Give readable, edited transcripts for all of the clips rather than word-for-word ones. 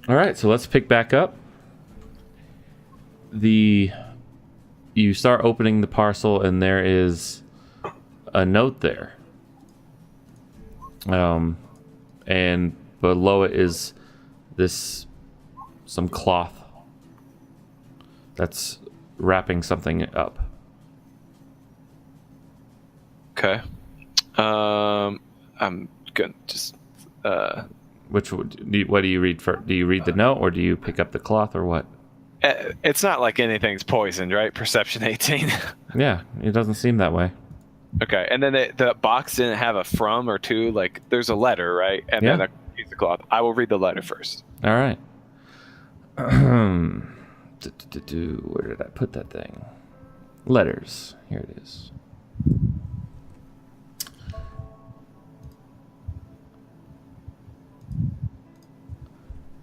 All right, so let's pick back up. You start opening the parcel, and there is a note there. And below it is some cloth that's wrapping something up. Okay. I'm gonna just. What do you read first? Do you read the note, or do you pick up the cloth, or what? It's not like anything's poisoned, right? Perception 18. Yeah, it doesn't seem that way. Okay, and then the box didn't have a from or to. Like, there's a letter, right? And then a piece of cloth. I will read the letter first. All right. Where did I put that thing? Letters. Here it is.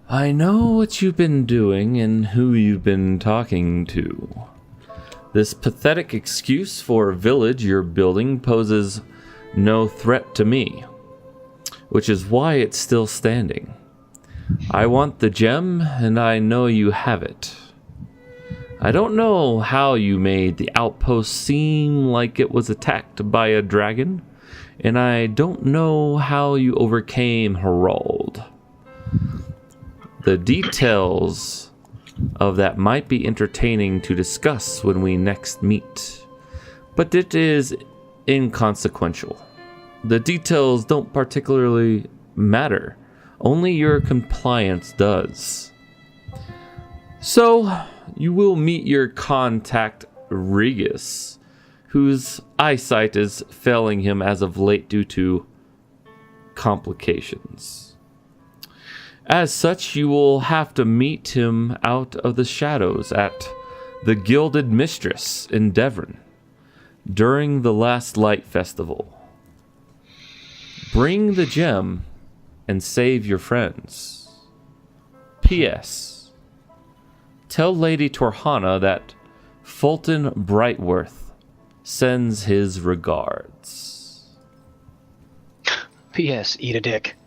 I know what you've been doing and who you've been talking to. This pathetic excuse for a village you're building poses no threat to me, which is why it's still standing. I want the gem, and I know you have it. I don't know how you made the outpost seem like it was attacked by a dragon, and I don't know how you overcame Harold. The details of that might be entertaining to discuss when we next meet, but it is inconsequential. The details don't particularly matter, only your compliance does. So, you will meet your contact, Regis, whose eyesight is failing him as of late due to complications. As such, you will have to meet him out of the shadows at the Gilded Mistress in Devon during the Last Light Festival. Bring the gem and save your friends. P.S. Tell Lady Torhana that Fulton Brightworth sends his regards. P.S. Eat a dick.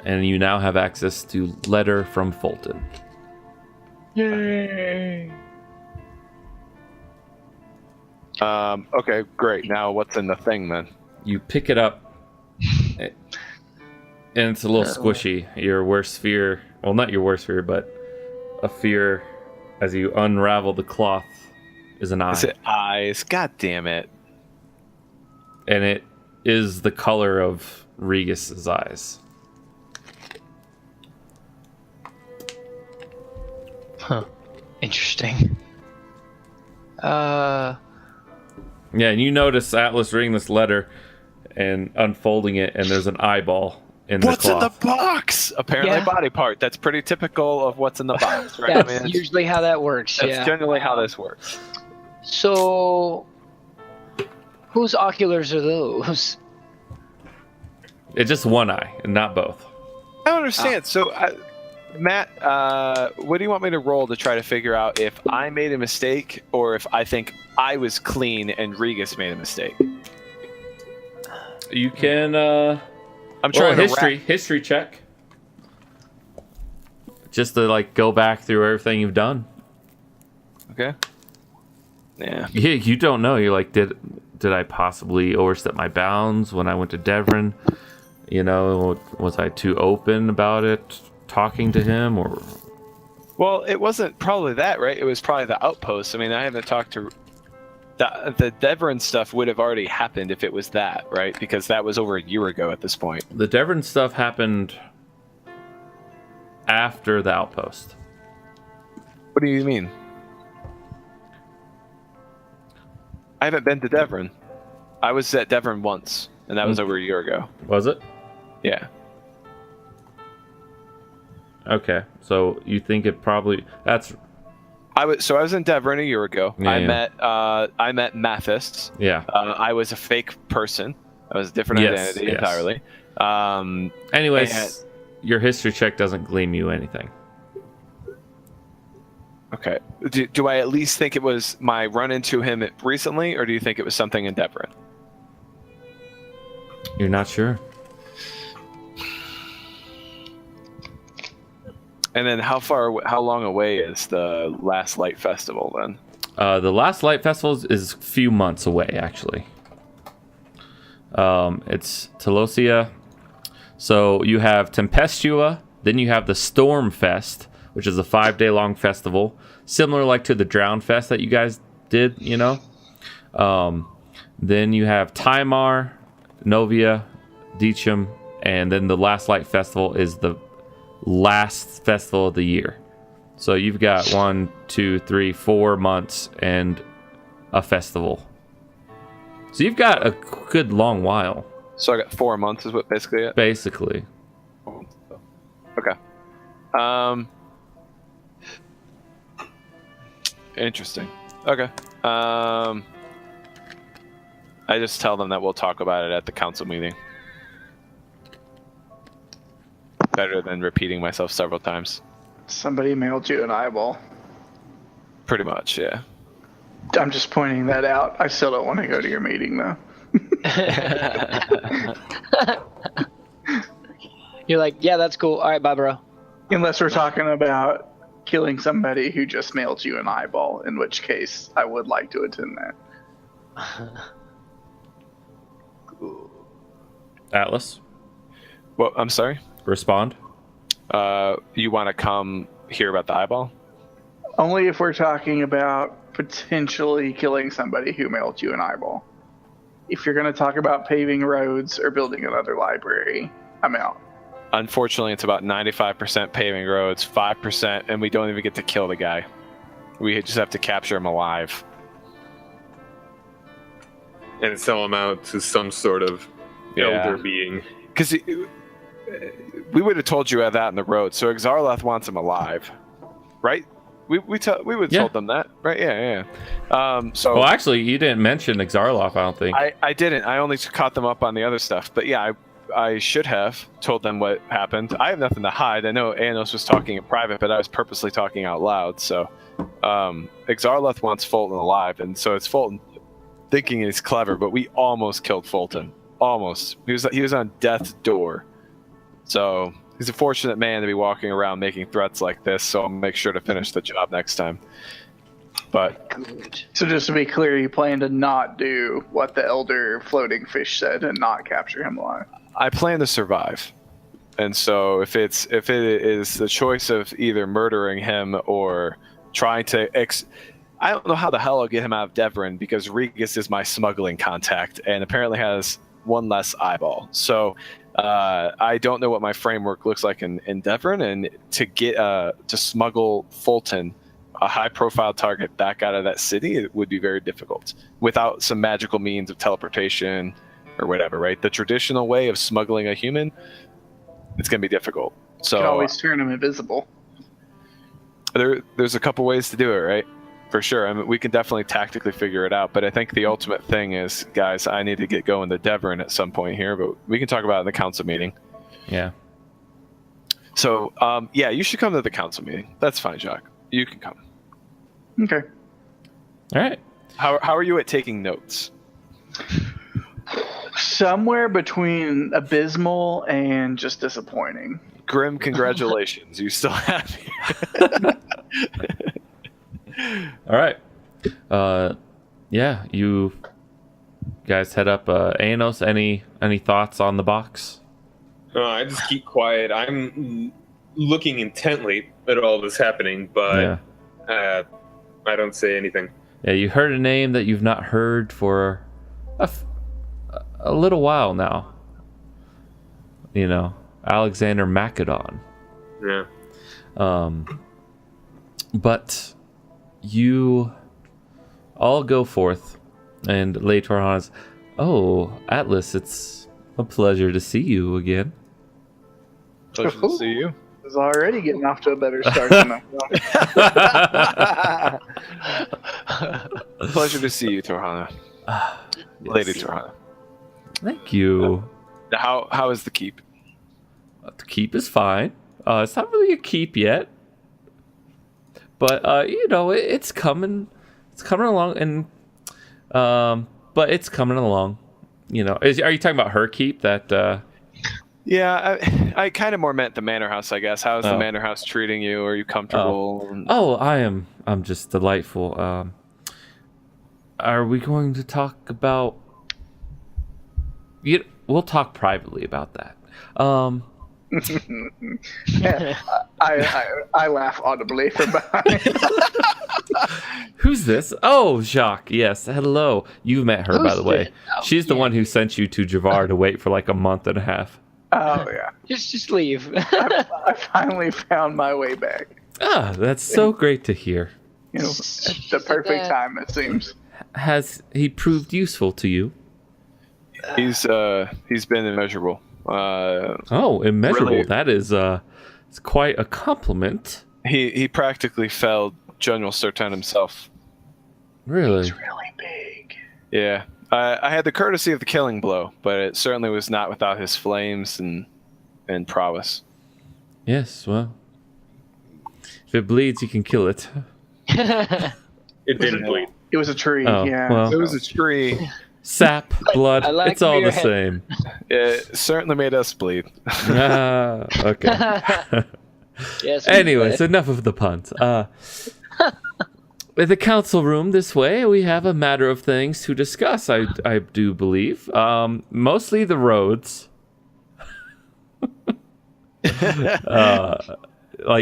And you now have access to letter from Fulton. Yay! Okay, great. Now what's in the thing then? You pick it up, and it's a little squishy. Your worst fear, well, not your worst fear, but a fear as you unravel the cloth is an eye. Is it eyes? God damn it. And it is the color of Regis's eyes. Huh. Interesting. Yeah, and you notice Atlas reading this letter and unfolding it, and there's an eyeball in the cloth. What's in the box? Apparently, Yeah. body part. That's pretty typical of what's in the box, right? That's usually how that works. That's generally how this works. So, whose oculars are those? It's just one eye, and not both. I don't understand. So, Matt, what do you want me to roll to try to figure out if I made a mistake or if I think I was clean and Regis made a mistake? You can, I'm trying to history check. Just to, like, go back through everything you've done. Okay. Yeah. You don't know. You're like, did I possibly overstep my bounds when I went to Devon? You know, was I too open about it, talking to him, or? Well, it wasn't probably that, right? It was probably the outpost. I mean, I haven't talked to the Devon stuff would have already happened if it was that, right? Because that was over a year ago at this point. The Devon stuff happened after the outpost. What do you mean? I haven't been to Devon. I was at Devon once, and that was over a year ago. Was it? Yeah. Okay, so you think it probably I was in Devon a year ago. Yeah, I met Mathis. Yeah. I was a fake person. I was a different identity entirely. Anyways, your history check doesn't gleam you anything. Okay. Do I at least think it was my run into him recently, or do you think it was something in Devon? You're not sure. And then how long away is the Last Light Festival then? The Last Light Festival is a few months away, actually. It's Telosia. So you have Tempestua, then you have the Storm Fest, which is a 5-day-long festival, similar like to the Drown Fest that you guys did, you know. Then you have Timar, Novia, Deacham, and then the Last Light Festival is the last festival of the year. So you've got 1, 2, 3, 4 months and a festival. So you've got a good long while. So I got 4 months is what basically it? Basically. Okay. Interesting. Okay. I just tell them that we'll talk about it at the council meeting. Better than repeating myself several times. Somebody mailed you an eyeball. Pretty much, yeah. I'm just pointing that out. I still don't want to go to your meeting, though. You're like, yeah, that's cool. All right, bye, bro. Unless we're talking about killing somebody who just mailed you an eyeball, in which case I would like to attend that. Atlas, Well, I'm sorry? respond. You want to come hear about the eyeball? Only if we're talking about potentially killing somebody who mailed you an eyeball. If you're going to talk about paving roads or building another library, I'm out. Unfortunately, it's about 95% paving roads, 5%, and we don't even get to kill the guy. We just have to capture him alive. And sell him out to some sort of elder being. Because we would have told you that in the road. So Exarloth wants him alive, right? We would have told them that, right? Yeah. So Well, actually, you didn't mention Exarloth, I don't think. I didn't. I only caught them up on the other stuff. But yeah, I should have told them what happened. I have nothing to hide. I know Anos was talking in private, but I was purposely talking out loud. So Exarloth wants Fulton alive, and so it's Fulton thinking he's clever, but we almost killed Fulton. Almost. He was on death's door. So he's a fortunate man to be walking around making threats like this, so I'll make sure to finish the job next time. But Good. So just to be clear, you plan to not do what the elder floating fish said and not capture him alive. I plan to survive. And so if it is the choice of either murdering him or trying to I don't know how the hell I'll get him out of Devon, because Regus is my smuggling contact and apparently has one less eyeball. So I don't know what my framework looks like in Devon, and to get to smuggle Fulton, a high-profile target, back out of that city, it would be very difficult without some magical means of teleportation or whatever, right? The traditional way of smuggling a human, it's going to be difficult. So You can always turn him invisible. there's a couple ways to do it, right? For sure. I mean, we can definitely tactically figure it out, but I think the ultimate thing is, guys, I need to get going to Devon at some point here, but we can talk about it in the council meeting. Yeah. So, yeah, you should come to the council meeting. That's fine, Jacques. You can come. Okay. All right. How are you at taking notes? Somewhere between abysmal and just disappointing. Grim, congratulations. You still have All right. Yeah, you guys head up. Anos, any thoughts on the box? I just keep quiet. I'm looking intently at all this happening, but I don't say anything. Yeah, you heard a name that you've not heard for a little while now. You know, Alexander Macedon. Yeah. But you all go forth, and Lay Torhan's, "Oh, Atlas, it's a pleasure to see you again." Pleasure to see you. Is already getting off to a better start than I thought. Pleasure to see you, Torhana. Lady Torhana. Thank you. How is the keep? The keep is fine. It's not really a keep yet, but you know, it's coming. It's coming along, and but it's coming along. are you talking about her keep? That Yeah, I kind of more meant the manor house, I guess. How's the manor house treating you? Are you comfortable? I'm just delightful. Are we going to talk about? We'll talk privately about that. I laugh audibly from behind. Who's this? Oh, Jacques. Yes. Hello. You've met her, by the way. Oh, She's the one who sent you to Javar to wait for like a month and a half. Oh yeah. Just leave. I finally found my way back. Ah, that's so great to hear. At the perfect time, it seems. Has he proved useful to you? He's been immeasurable. Immeasurable. Really, that is it's quite a compliment. He practically felled General Surtun himself. Really? It's really big. Yeah. I had the courtesy of the killing blow, but it certainly was not without his flames and prowess. Yes, well. If it bleeds, you can kill it. It didn't bleed. It was a tree, Oh, yeah. well. It was a tree. Sap, blood, I like it's all the your same. It certainly made us bleed. Okay. Yes. Anyways, enough of the puns. In the council room this way, we have a matter of things to discuss, I do believe. Mostly the roads. Like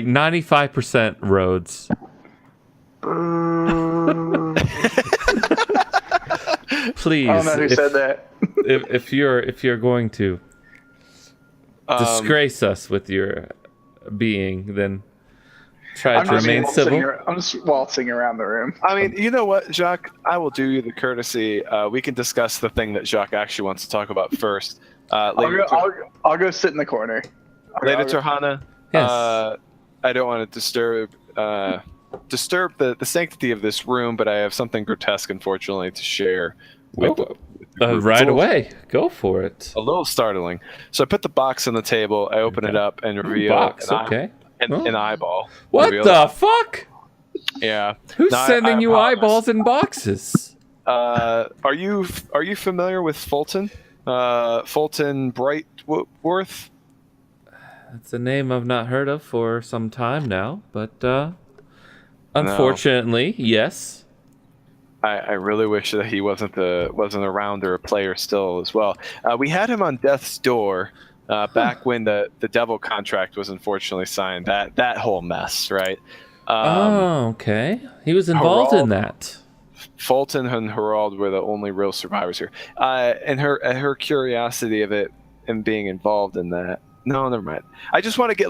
95% roads. Please, I don't know who said that. if you're going to disgrace us with your being, then try to remain civil. I'm just waltzing around the room. I mean, you know what, Jacques? I will do you the courtesy. We can discuss the thing that Jacques actually wants to talk about first. I'll go sit in the corner. Lady Turhana, Yes. I don't want to disturb the sanctity of this room, but I have something grotesque, unfortunately, to share. With Right away. Go for it. A little startling. So I put the box on the table, I open it up, and reveal Box, okay. an eyeball. What Reveal- the fuck? Yeah. Who's No, sending I you apologize. eyeballs in boxes? Are you familiar with Fulton? Fulton Brightworth? That's a name I've not heard of for some time now, but unfortunately, yes. I really wish that he wasn't around or a player still as well. We had him on death's door back when the devil contract was unfortunately signed. That whole mess, right? Okay. He was involved in that. Fulton and Herald were the only real survivors here. And her curiosity of it and being involved in that. No, never mind. I just want to get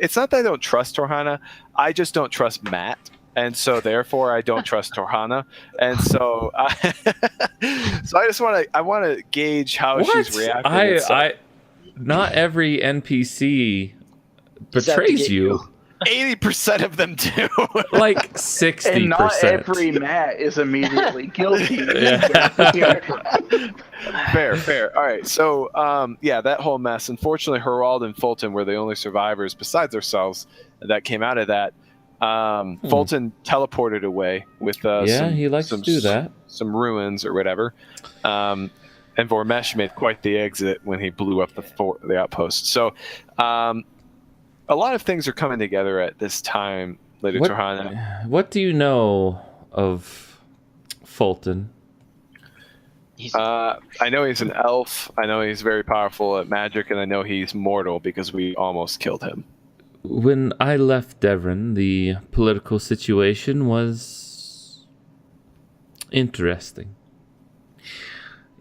it's not that I don't trust Torhana. I just don't trust Matt. And so therefore I don't trust Torhana. And so I just want to gauge how she's reacting. Not every NPC betrays you. 80% of them do. Like 60%. And not every Matt is immediately guilty. Fair. All right. So, that whole mess. Unfortunately, Herald and Fulton were the only survivors besides ourselves that came out of that. Fulton teleported away with he likes to do that. Some ruins or whatever. And Vormesh made quite the exit when he blew up the outpost. So, a lot of things are coming together at this time, Lady Turhana. What do you know of Fulton? I know he's an elf. I know he's very powerful at magic, and I know he's mortal because we almost killed him. When I left Devon, the political situation was interesting.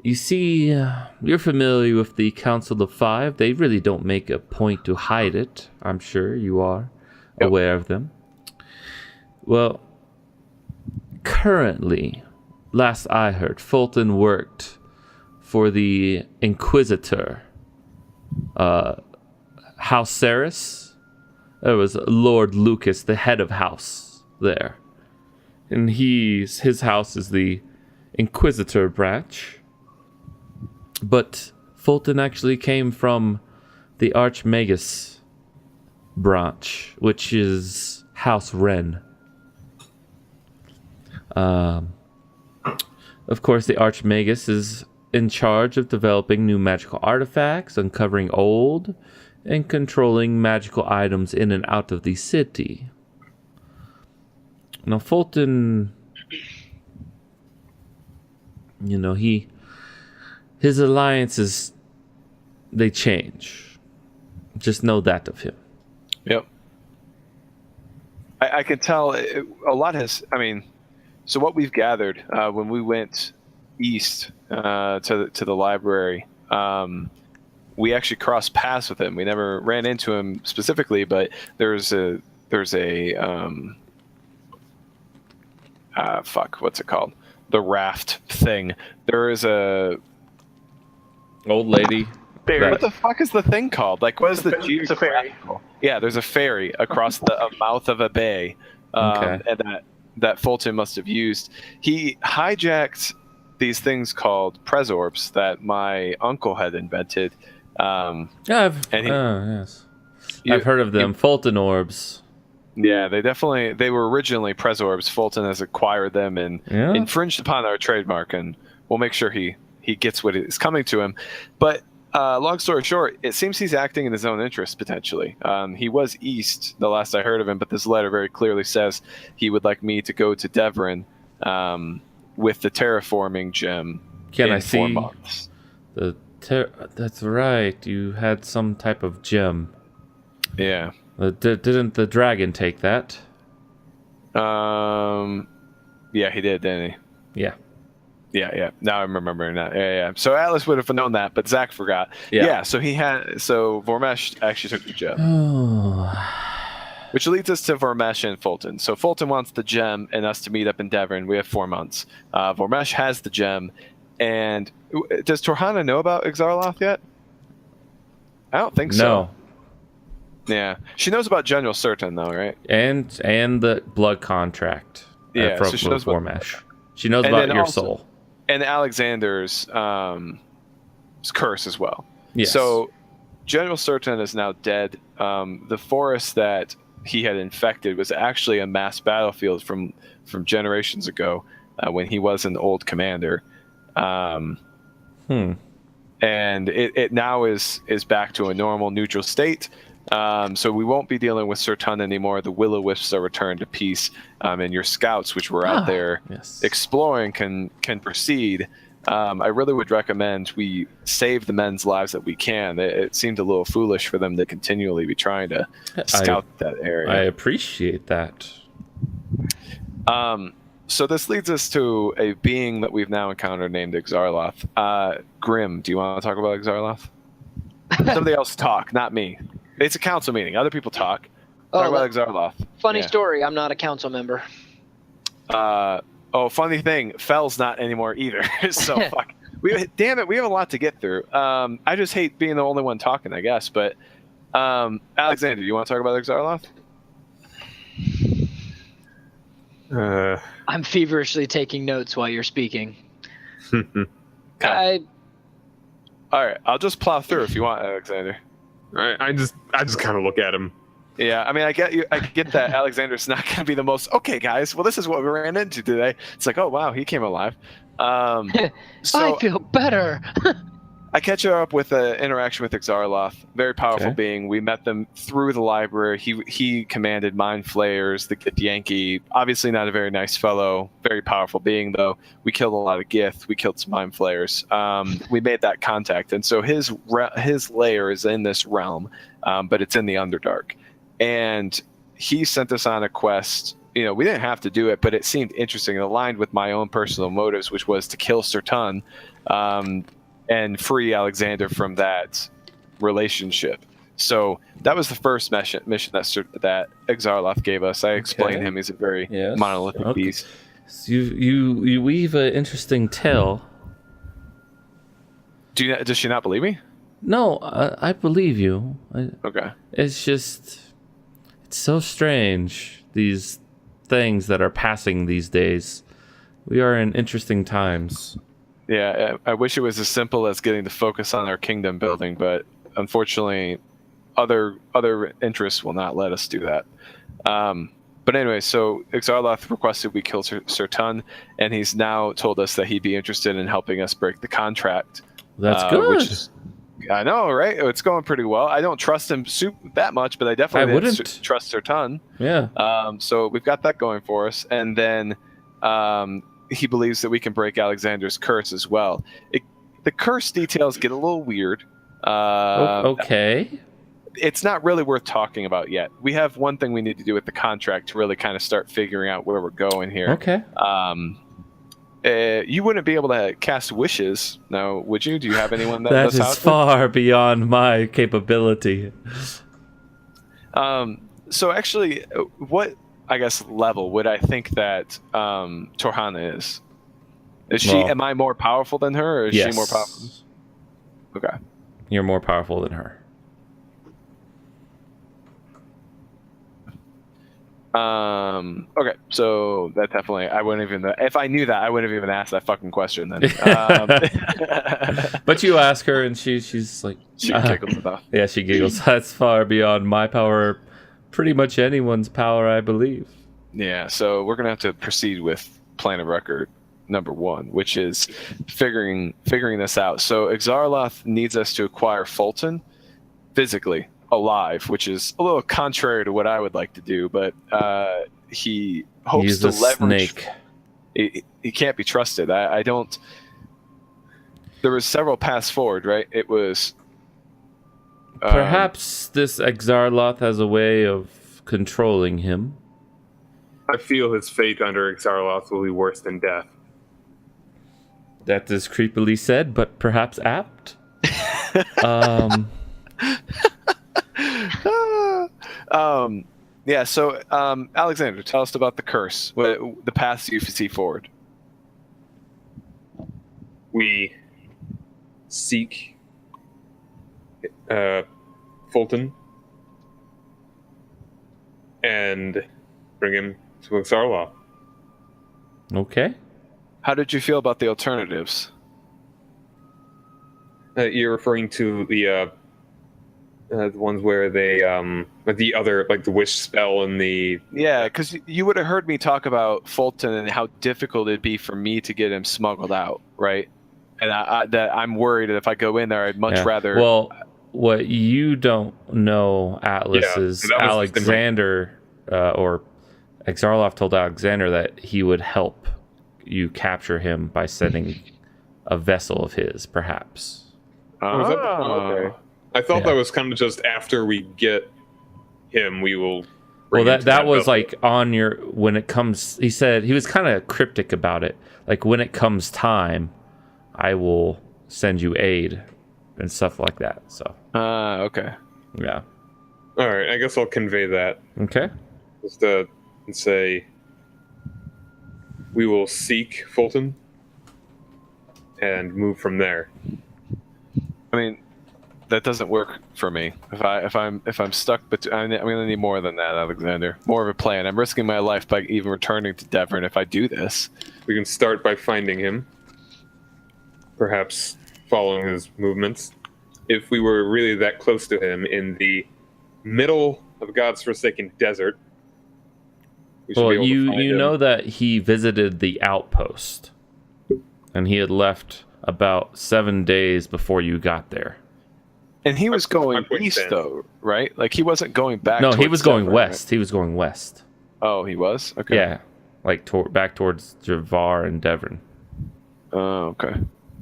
You see, you're familiar with the Council of Five. They really don't make a point to hide it. I'm sure you are aware of them. Well, currently, last I heard, Fulton worked for the Inquisitor, House Ceres. It was Lord Lucas, the head of house there. And his house is the Inquisitor branch. But Fulton actually came from the Archmagus branch, which is House Wren. Of course, the Archmagus is in charge of developing new magical artifacts, uncovering old, and controlling magical items in and out of the city. Now, Fulton, his alliances, they change. Just know that of him. Yep. I can tell a lot has. I mean, so what we've gathered when we went east to the library, we actually crossed paths with him. We never ran into him specifically, but there's a what's it called? The raft thing. There is a old lady. Ferry. What the fuck is the thing called? Like, what is the It's a ferry. Yeah, there's a ferry across the mouth of a bay, Okay. and that Fulton must have used. He hijacked these things called presorbs that my uncle had invented. Yes. I've heard of them. Fulton orbs. Yeah, they were originally presorbs. Fulton has acquired them and infringed upon our trademark, and we'll make sure he gets what is coming to him. But long story short, it seems he's acting in his own interest, potentially. He was east, the last I heard of him, but this letter very clearly says he would like me to go to Devon with the terraforming gem in 4 months. That's right. You had some type of gem. Yeah. Didn't the dragon take that? Yeah, he did, didn't he? Yeah. Yeah. Now I'm remembering that. Yeah. So Atlas would have known that, but Zach forgot. Yeah. So Vormesh actually took the gem, which leads us to Vormesh and Fulton. So Fulton wants the gem and us to meet up in Devon. We have 4 months. Vormesh has the gem, and does Torhana know about Ixarloth yet? I don't think so. No. Yeah, she knows about General Surtun though, right? And the blood contract. Yeah, from so she knows about Vormesh. She knows about your soul. And Alexander's curse as well. Yes. So General Surtun is now dead. The forest that he had infected was actually a mass battlefield from generations ago when he was an old commander. And it now is back to a normal neutral state. So we won't be dealing with Surtun anymore. The Will-O-Wisps are returned to peace, and your scouts, which were out there exploring, can proceed. I really would recommend we save the men's lives that we can. It seemed a little foolish for them to continually be trying to scout that area. I appreciate that. So this leads us to a being that we've now encountered named Ixarloth. Grim, do you want to talk about Ixarloth? Somebody else talk, not me. It's a council meeting. Other people talk. Talk about Ixarloth. Funny story. I'm not a council member. Funny thing. Fell's not anymore either. So fuck. Damn it. We have a lot to get through. I just hate being the only one talking, I guess. But Alexander, do you want to talk about Ixarloth? I'm feverishly taking notes while you're speaking. All right. I'll just plow through if you want, Alexander. I just kind of look at him. Yeah, I mean, I get that Alexander's not going to be the most. Okay, guys. Well, this is what we ran into today. It's like, oh wow, he came alive. I feel better. I catch her up with an interaction with Ixarloth. Very powerful being. We met them through the library. He commanded Mind Flayers, the Gith Yankee. Obviously not a very nice fellow. Very powerful being, though. We killed a lot of Gith. We killed some Mind Flayers. We made that contact. And so his lair is in this realm, but it's in the Underdark. And he sent us on a quest. We didn't have to do it, but it seemed interesting. It aligned with my own personal motives, which was to kill Surtun. And free Alexander from that relationship. So that was the first mission that Ixarloth gave us. I explained him. He's a very monolithic beast. So you weave an interesting tale. Does she not believe me? No, I believe you. Okay. It's just, it's so strange, these things that are passing these days. We are in interesting times. Yeah, I wish it was as simple as getting to focus on our kingdom building, but unfortunately, other interests will not let us do that. But anyway, so Ixarloth requested we kill Surtun, and he's now told us that he'd be interested in helping us break the contract. That's good. Which is, I know, right? It's going pretty well. I don't trust him that much, but I definitely wouldn't trust Surtun. Yeah. So we've got that going for us. And then he believes that we can break Alexander's curse as well. The curse details get a little weird. Okay. It's not really worth talking about yet. We have one thing we need to do with the contract to really kind of start figuring out where we're going here. Okay. You wouldn't be able to cast wishes, now, would you? Do you have anyone that that does is far beyond my capability. So actually, what, I guess, level would I think that Torhana is? Is she? Am I more powerful than her, or is she more powerful? Okay. You're more powerful than her. Okay, so that definitely, I wouldn't even, if I knew that, I wouldn't have even asked that fucking question then. But you ask her, and she's like, she giggles enough. Yeah, she giggles. That's far beyond my power, pretty much anyone's power, I believe. Yeah, so we're gonna have to proceed with plan of record number 1, which is figuring this out. So Ixarloth needs us to acquire Fulton physically alive, which is a little contrary to what I would like to do, but he hopes to leverage. Snake. He can't be trusted. I don't. There was several paths forward, right? It was perhaps this Ixarloth has a way of controlling him. I feel his fate under Ixarloth will be worse than death. That is creepily said, but perhaps apt. Yeah, so Alexander, tell us about the curse, the paths you see forward. We seek Fulton and bring him to Ixarloth. Okay. How did you feel about the alternatives? You're referring to the ones where they the other, like the wish spell and the because you would have heard me talk about Fulton and how difficult it'd be for me to get him smuggled out, right? And I'm worried that if I go in there, I'd much rather. Well, what you don't know, Atlas, is Alexander or Ixarloth told Alexander that he would help you capture him by sending a vessel of his, perhaps. Okay. I thought that was kind of just after we get him, we will. Well, that was vessel. Like on your, when it comes. He said he was kind of cryptic about it. Like when it comes time, I will send you aid and stuff like that. So. Okay. Yeah. All right. I guess I'll convey that. Okay. Just and say we will seek Fulton and move from there. I mean, that doesn't work for me. If I'm stuck, I'm gonna need more than that, Alexander. More of a plan. I'm risking my life by even returning to Devon if I do this. We can start by finding him, perhaps following his movements. If we were really that close to him in the middle of God's forsaken desert, we should be able to find him. Know that he visited the outpost, and he had left about 7 days before you got there. And he was going east, though, right? Like he wasn't going back. No, he was going Devon, west. Right? He was going west. Oh, he was? Okay. Yeah, like back towards Javar and Devon. Oh, okay.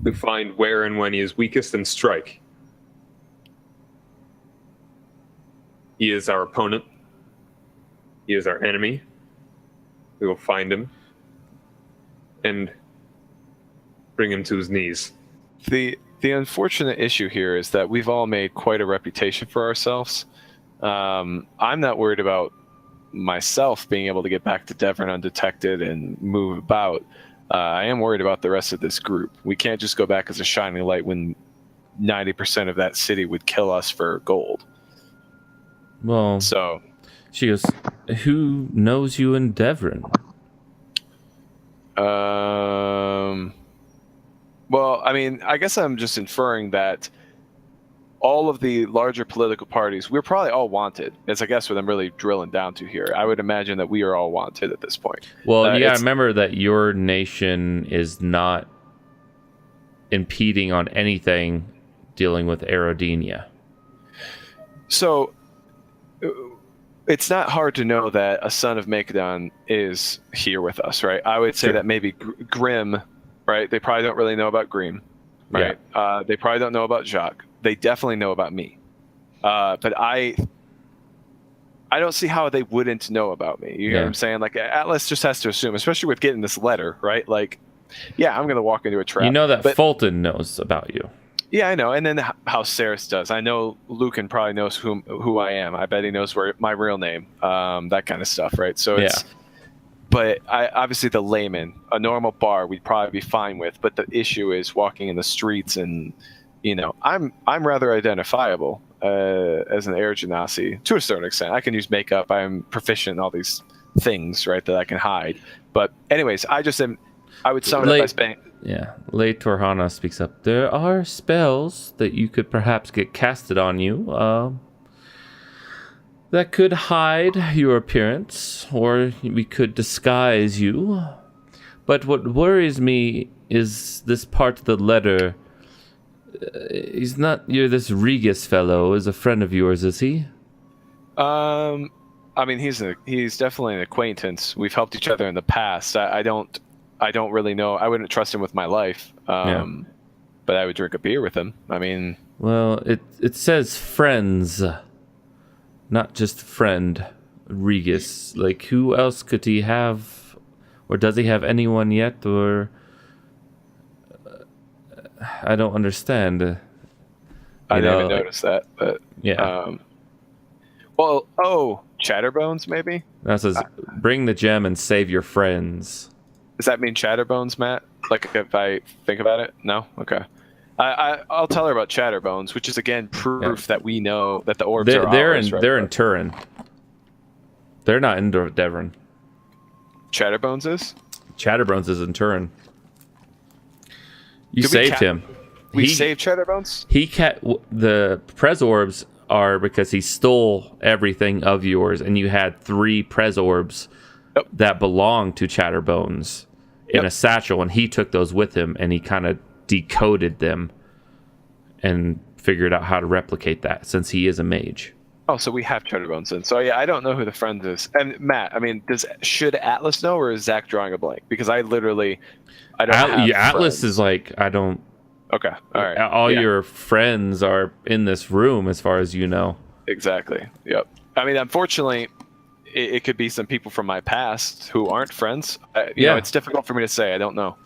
To find where and when he is weakest and strike. He is our opponent. He is our enemy. We will find him and bring him to his knees. The unfortunate issue here is that we've all made quite a reputation for ourselves. I'm not worried about myself being able to get back to Devon undetected and move about. I am worried about the rest of this group. We can't just go back as a shining light when 90% of that city would kill us for gold. Well, so she goes, who knows you in Devon? Well, I mean, I guess I'm just inferring that all of the larger political parties, we're probably all wanted. It's, I guess, what I'm really drilling down to here. I would imagine that we are all wanted at this point. Well, you gotta remember that your nation is not impeding on anything dealing with Aerodenia. So it's not hard to know that a son of Macedon is here with us, right? I would say that maybe Grim, right? They probably don't really know about Grim, right? Yeah. They probably don't know about Jacques. They definitely know about me. But I don't see how they wouldn't know about me. You know what I'm saying? Like, Atlas just has to assume, especially with getting this letter, right? Like, yeah, I'm going to walk into a trap. You know that Fulton knows about you. Yeah, I know. And then how Saris does. I know Lucan probably knows who I am. I bet he knows my real name, that kind of stuff, right? So it's... But obviously the layman, a normal bar, we'd probably be fine with. But the issue is walking in the streets and... I'm rather identifiable as an air genasi to a certain extent. I can use makeup. I'm proficient in all these things, right, that I can hide. But anyways, I would summon it by spending. Yeah, Lay Torhana speaks up. There are spells that you could perhaps get casted on you that could hide your appearance, or we could disguise you. But what worries me is this part of the letter. You're this Regis fellow is a friend of yours, is he? I mean, he's definitely an acquaintance. We've helped each other in the past. I don't really know. I wouldn't trust him with my life. But I would drink a beer with him. I mean, well, it says friends, not just friend. Regis, like, who else could he have, or does he have anyone yet, or? I don't understand. I didn't even notice that, but Chatterbones maybe. That says, "Bring the gem and save your friends." Does that mean Chatterbones, Matt? Like, if I think about it, no. Okay, I'll tell her about Chatterbones, which is again proof that we know that the orbs are ours. They're in Turin. They're not in Devon. Chatterbones is. Chatterbones is in Turin. You saved him. We saved Chatterbones? The Prez orbs are because he stole everything of yours, and you had 3 Prez orbs that belonged to Chatterbones in a satchel, and he took those with him, and he kind of decoded them and figured out how to replicate that, since he is a mage. Oh, so we have Chatterbones then. So yeah, I don't know who the friend is. And Matt, I mean, should Atlas know, or is Zach drawing a blank? Because I don't have Atlas friends. is like, I don't. Okay, all right. All your friends are in this room, as far as you know. Exactly. Yep. I mean, unfortunately, it could be some people from my past who aren't friends. You know, it's difficult for me to say. I don't know.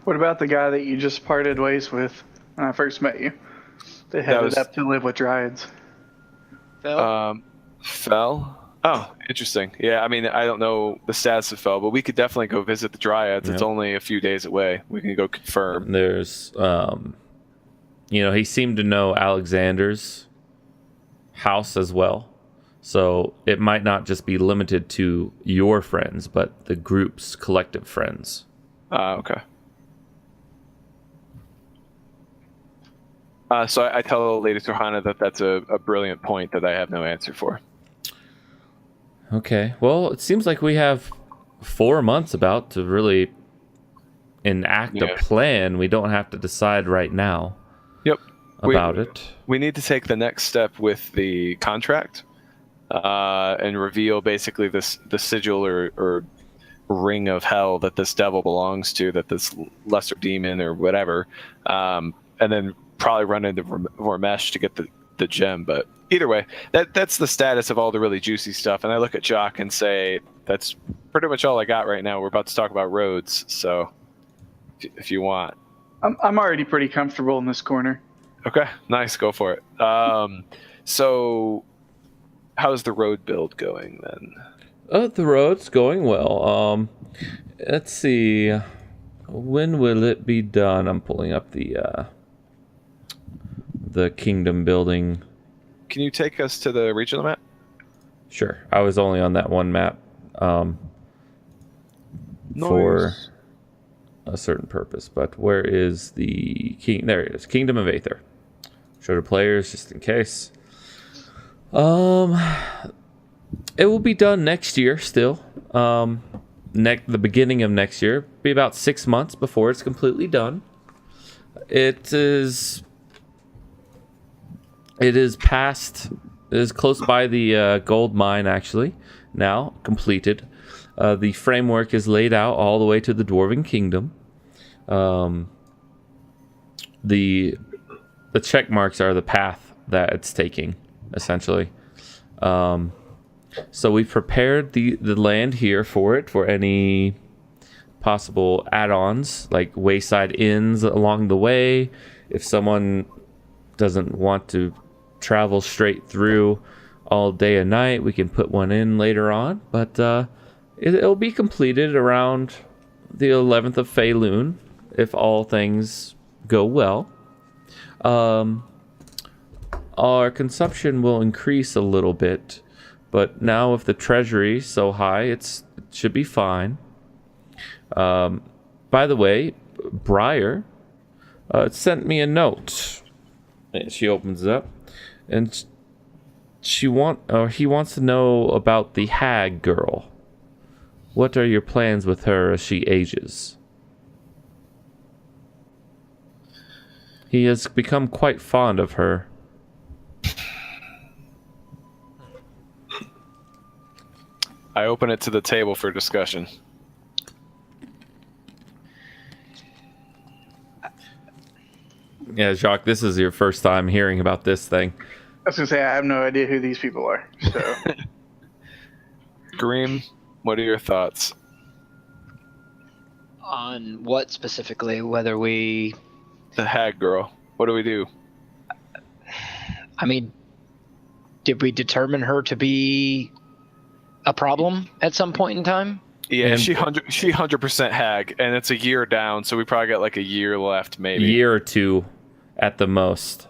What about the guy that you just parted ways with when I first met you? They headed up to live with Dryads. Fell. Oh, interesting. Yeah, I mean, I don't know the status of Fell, but we could definitely go visit the Dryads. It's only a few days away. We can go confirm. There's, he seemed to know Alexander's house as well. So it might not just be limited to your friends, but the group's collective friends. Okay. So I tell Lady Torhana that that's a brilliant point that I have no answer for. Okay. Well, it seems like we have 4 months about to really enact a plan. We don't have to decide right now about it. We need to take the next step with the contract and reveal basically the sigil or ring of hell that this devil belongs to, that this lesser demon or whatever, and then probably run into Vormesh to get the gem. But either way, that's the status of all the really juicy stuff. And I look at Jock and say, that's pretty much all I got right now. We're about to talk about roads, so if you want. I'm already pretty comfortable in this corner. Okay, nice, go for it. So how's the road build going then? The road's going well. Let's see, when will it be done? I'm pulling up the kingdom building. Can you take us to the regional map? Sure. I was only on that one map for a certain purpose. But where is the king? There it is. Kingdom of Aether. Show the players just in case. It will be done next year still. The beginning of next year. Be about 6 months before it's completely done. It is past. It is close by the gold mine, actually. Now completed. The framework is laid out all the way to the Dwarven Kingdom. The check marks are the path that it's taking, essentially. So we've prepared the land here for it, for any possible add-ons, like wayside inns along the way. If someone doesn't want to travel straight through all day and night, we can put one in later on. But it'll be completed around the 11th of Faelun, if all things go well. Our consumption will increase a little bit, but now with the treasury so high, it should be fine. By the way, Briar sent me a note. And she opens it up, and he wants to know about the hag girl. What are your plans with her as she ages? He has become quite fond of her. I open it to the table for discussion. Yeah, Jacques, this is your first time hearing about this thing. I was gonna say I have no idea who these people are. So Green, what are your thoughts? On what specifically? Whether we... The hag girl. What do we do? I mean, did we determine her to be a problem at some point in time? Yeah, And- she 100% hag, and it's a year down, so we probably got like a year left, maybe. A year or two at the most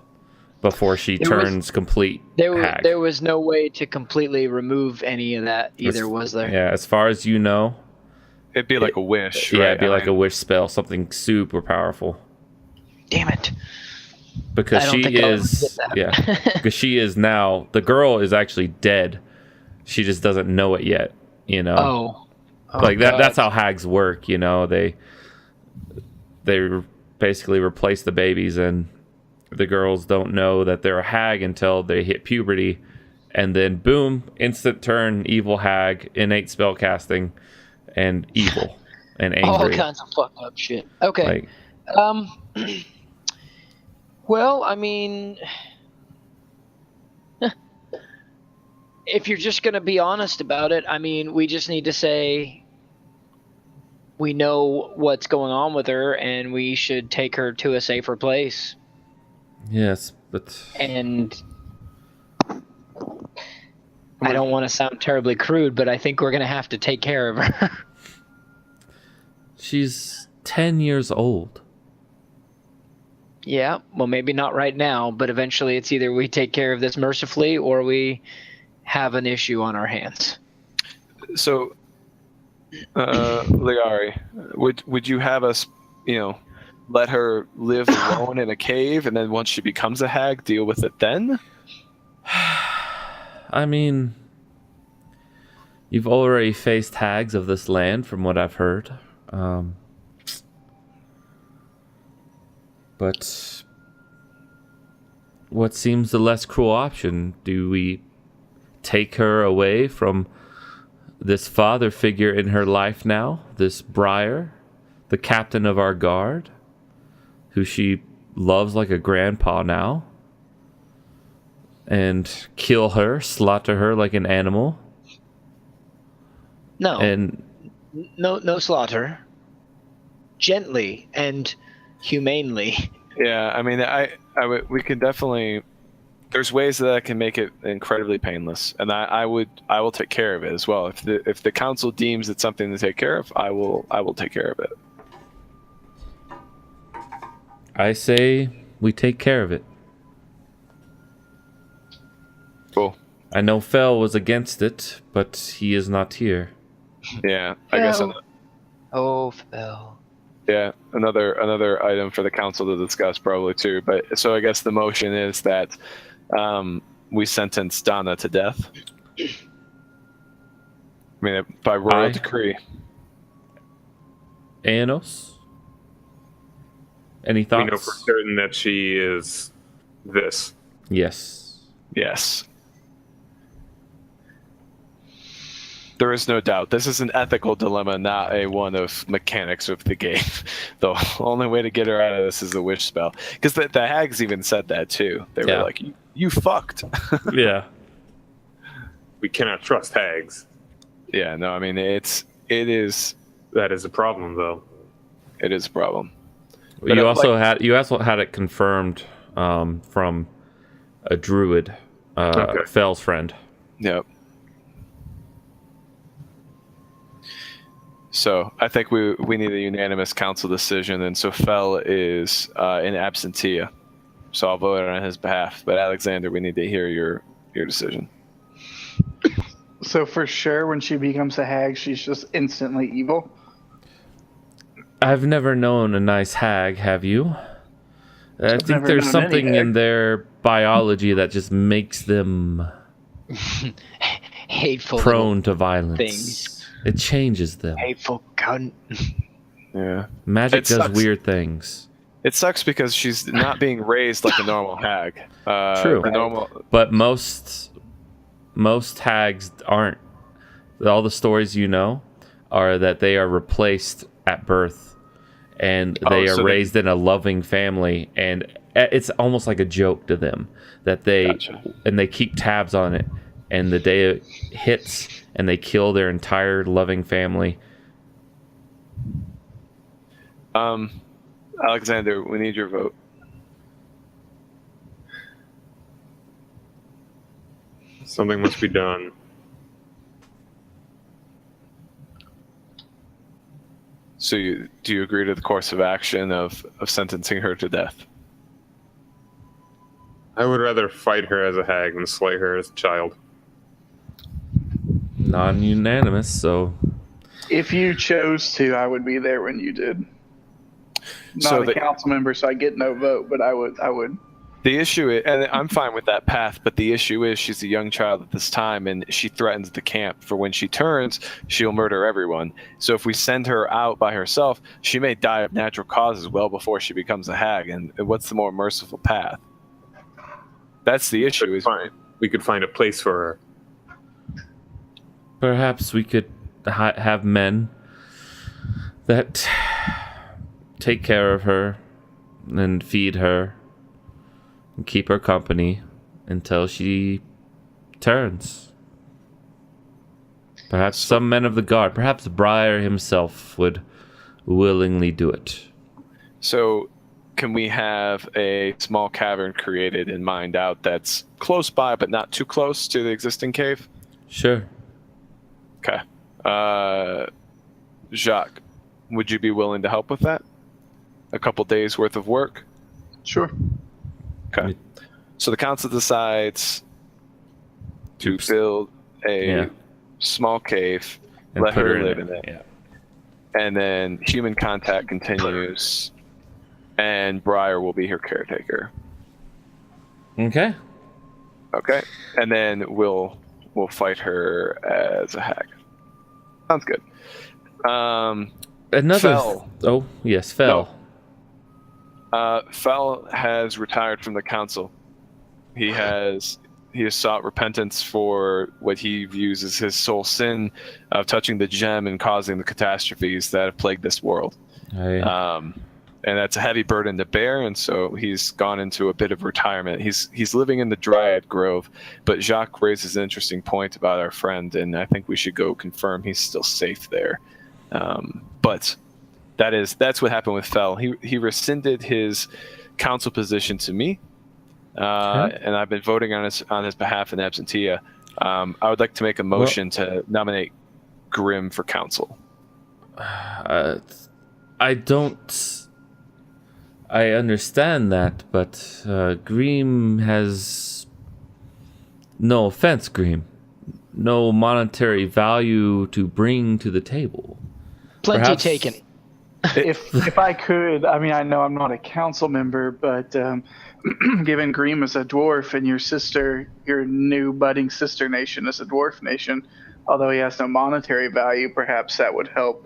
before she turns complete hag. There was no way to completely remove any of that either, was there? Yeah, as far as you know. It'd be like a wish, Yeah, right? it'd be like a wish spell, something super powerful. Damn it. Because I don't she think I'll is, get that. yeah, because she is now, the girl is actually dead. She just doesn't know it yet, you know? Oh. Like God. that's how hags work, you know? They basically replace the babies, and the girls don't know that they're a hag until they hit puberty, and then boom, instant turn, evil hag, innate spell casting, and evil and angry. All kinds of fucked up shit. Okay. Like, Well, I mean, if you're just going to be honest about it, I mean, we just need to say we know what's going on with her and we should take her to a safer place. yes, but And I don't want to sound terribly crude, but I think we're going to have to take care of her. she's 10 years old. Yeah, well, maybe not right now, but eventually it's either we take care of this mercifully or we have an issue on our hands. So, Liari, would you have us, let her live alone in a cave, and then once she becomes a hag, deal with it then? I mean, you've already faced hags of this land, from what I've heard. But what seems the less cruel option? Do we take her away from this father figure in her life now, this Briar, the captain of our guard, who she loves like a grandpa now, and kill her, slaughter her like an animal? No, And no slaughter. Gently and humanely. Yeah, I mean, we can definitely. There's ways that can make it incredibly painless, and I will take care of it as well. If the council deems it's something to take care of, I will take care of it. I say we take care of it. Cool. I know Fel was against it, but he is not here. Yeah, I guess. Oh, Phil. Yeah, another item for the council to discuss probably too. But so I guess the motion is that we sentence Donna to death. I mean, by royal decree. Anos? Any thoughts? We know for certain that she is this. Yes. Yes. There is no doubt. This is an ethical dilemma, not a one of mechanics of the game. The only way to get her out of this is a wish spell. Because the hags even said that too. They were like, you fucked. Yeah. We cannot trust hags. Yeah, no, I mean, it is... That is a problem, though. It is a problem. But You also had it confirmed from a druid, Fell's friend. Yep. So I think we need a unanimous council decision, and so Fell is in absentia. So I'll vote on his behalf. But Alexander, we need to hear your decision. So for sure, when she becomes a hag, she's just instantly evil. I've never known a nice hag, have you? I think never there's known something any hag. in their biology that just makes them Hateful prone to violence. things. It changes them. Hateful cunt. Yeah. Magic It does sucks. weird things. It sucks because she's not being raised like a normal hag. True. The normal. But most hags aren't. All the stories you know are that they are replaced at birth, and they are raised in a loving family, and it's almost like a joke to them that they keep tabs on it, and the day it hits and they kill their entire loving family. Alexander, we need your vote. Something must be done. So do you agree to the course of action of sentencing her to death? I would rather fight her as a hag than slay her as a child. Non-unanimous, so If you chose to, I would be there when you did. Not So a council member, so I get no vote, but I would. The issue is, and I'm fine with that path, but the issue is she's a young child at this time, and she threatens the camp. For when she turns, she'll murder everyone. So if we send her out by herself, she may die of natural causes well before she becomes a hag. And what's the more merciful path? That's the issue. Is Fine. We could find a place for her. perhaps we could have men that take care of her and feed her and keep her company until she turns. Perhaps some men of the guard, perhaps Briar himself would willingly do it. So can we have a small cavern created and mined out that's close by but not too close to the existing cave? Sure. Okay. Jacques, would you be willing to help with that? A couple days worth of work? Sure. Okay. So the council decides to build a small cave, And let put her in live in it. Yeah. And then human contact continues, and Briar will be her caretaker. Okay. Okay. And then we'll fight her as a hag. Sounds good. Another. Fell. Oh yes, Fell. Fell has retired from the council. He has sought repentance for what he views as his sole sin of touching the gem and causing the catastrophes that have plagued this world. And that's a heavy burden to bear, and so he's gone into a bit of retirement. He's living in the Dryad Grove, but Jacques raises an interesting point about our friend, and I think we should go confirm he's still safe there. But that's what happened with Fell. He rescinded his council position to me, and I've been voting on his behalf in absentia. I would like to make a motion to nominate Grim for council. I understand that, but Greem has, no offense, Greem, no monetary value to bring to the table. Plenty Perhaps- taken. If I could, I mean, I know I'm not a council member, but given Grimm is a dwarf and your new budding sister nation is a dwarf nation, although he has no monetary value, perhaps that would help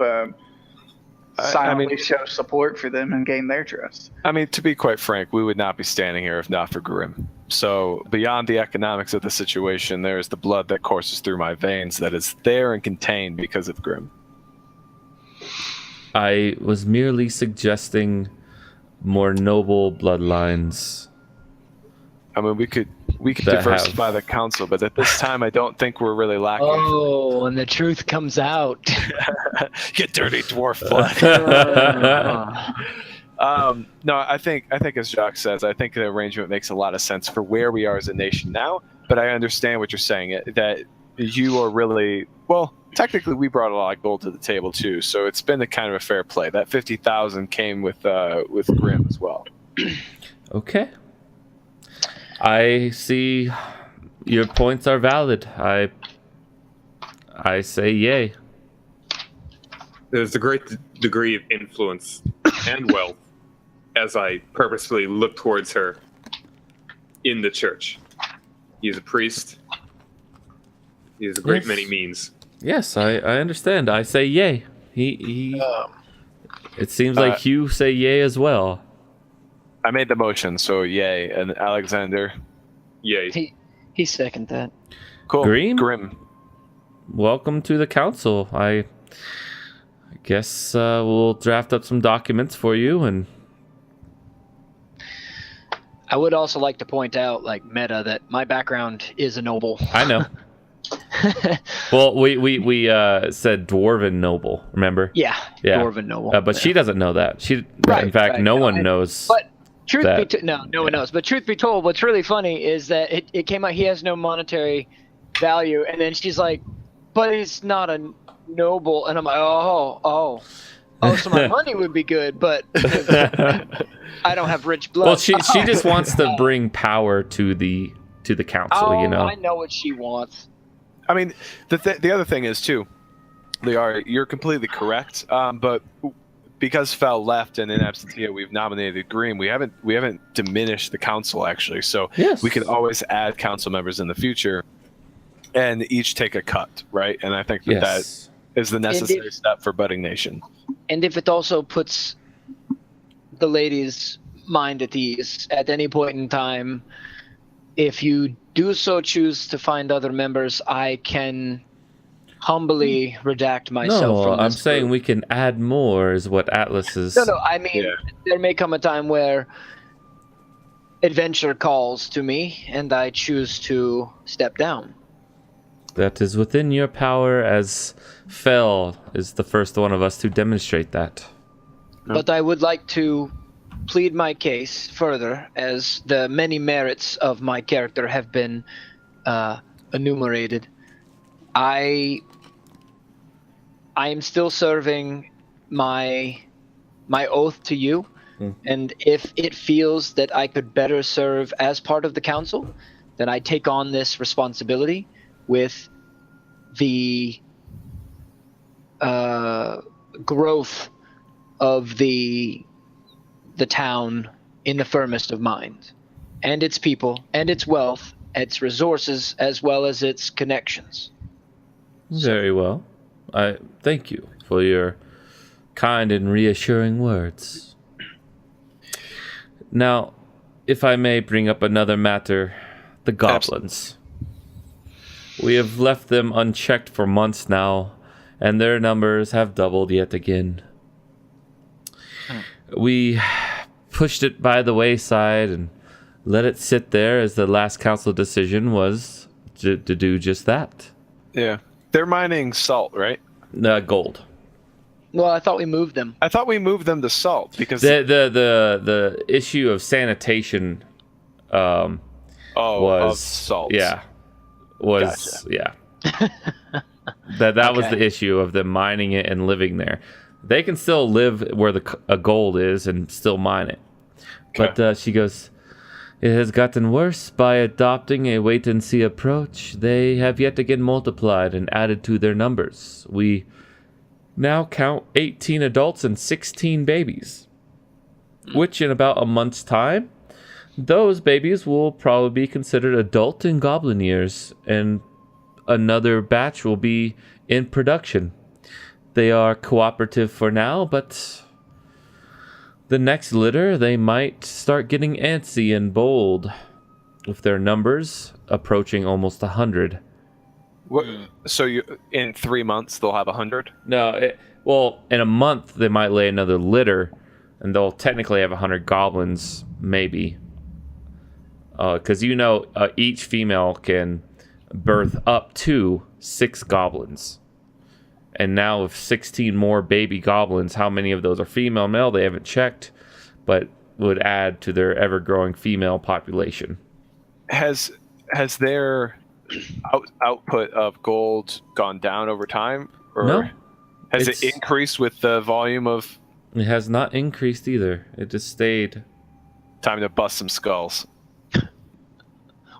silently show support for them and gain their trust. I mean, to be quite frank, we would not be standing here if not for Grimm. So beyond the economics of the situation, there is the blood that courses through my veins that is there and contained because of Grimm. I was merely suggesting more noble bloodlines. I mean, we could diversify the council, but at this time, I don't think we're really lacking. Oh, and the truth comes out. Get dirty, dwarf blood. No, I think as Jacques says, I think the arrangement makes a lot of sense for where we are as a nation now. But I understand what you're saying, that you are really, well, technically we brought a lot of gold to the table too, so it's been a kind of a fair play. That 50,000 came with Grimm as well. Okay. I see your points are valid. I say yay. There's a great degree of influence and wealth as I purposefully look towards her in the church. He's a priest. He has a great many means. Yes, I understand. I say yay. He it seems like you say yay as well. I made the motion, so yay. And Alexander? Yay. He seconded that. Cool. Grimm? Welcome to the council. I guess we'll draft up some documents for you, and I would also like to point out, like meta, that my background is a noble. I know. Well, we said dwarven noble, remember? Yeah. Dwarven noble. But she doesn't know that. In fact, no one knows. But truth that. no one knows. But truth be told, what's really funny is that it came out he has no monetary value, and then she's like, but he's not a noble, and I'm like, oh, so my money would be good, but I don't have rich blood. Well, she just wants to bring power to the council, you know. I know what she wants. I mean, the other thing is too, you're completely correct. But because Fel left and in absentia we've nominated Green, we haven't diminished the council actually. So yes. We can always add council members in the future, and each take a cut, right? And I think that is the necessary step for Budding Nation. And if it also puts the lady's mind at ease at any point in time, if you do so choose to find other members, I can humbly redact myself from this I'm saying group. we can add more is what Atlas is. No, I mean, there may come a time where adventure calls to me and I choose to step down. That is within your power, as Fel is the first one of us to demonstrate that. But I would like to plead my case further, as the many merits of my character have been enumerated. I am still serving my oath to you, and if it feels that I could better serve as part of the council, then I take on this responsibility with the growth of the town in the firmest of minds, and its people, and its wealth, its resources, as well as its connections. Very well. I thank you for your kind and reassuring words. Now, if I may bring up another matter, the goblins. We have left them unchecked for months now, and their numbers have doubled yet again. We pushed it by the wayside and let it sit there, as the last council decision was to do just that. Yeah. They're mining salt, right? Gold. Well, I thought we moved them. I thought we moved them to salt because the issue of sanitation was of salt. Yeah. Was gotcha. Yeah. that was the issue of them mining it and living there. They can still live where a gold is and still mine it. Okay. But she goes, it has gotten worse. By adopting a wait-and-see approach, they have yet again multiplied and added to their numbers. We now count 18 adults and 16 babies, which in about a month's time, those babies will probably be considered adult in goblin years, and another batch will be in production. They are cooperative for now, but the next litter, they might start getting antsy and bold, with their numbers approaching almost 100. So in 3 months they'll have 100? No, well, in a month they might lay another litter, and they'll technically have 100 goblins, maybe. Because each female can birth up to 6 goblins. And now with 16 more baby goblins, how many of those are female, male? They haven't checked, but would add to their ever-growing female population. Has their output of gold gone down over time? Or No. Has it increased with the volume of... It has not increased either. It just stayed. Time to bust some skulls.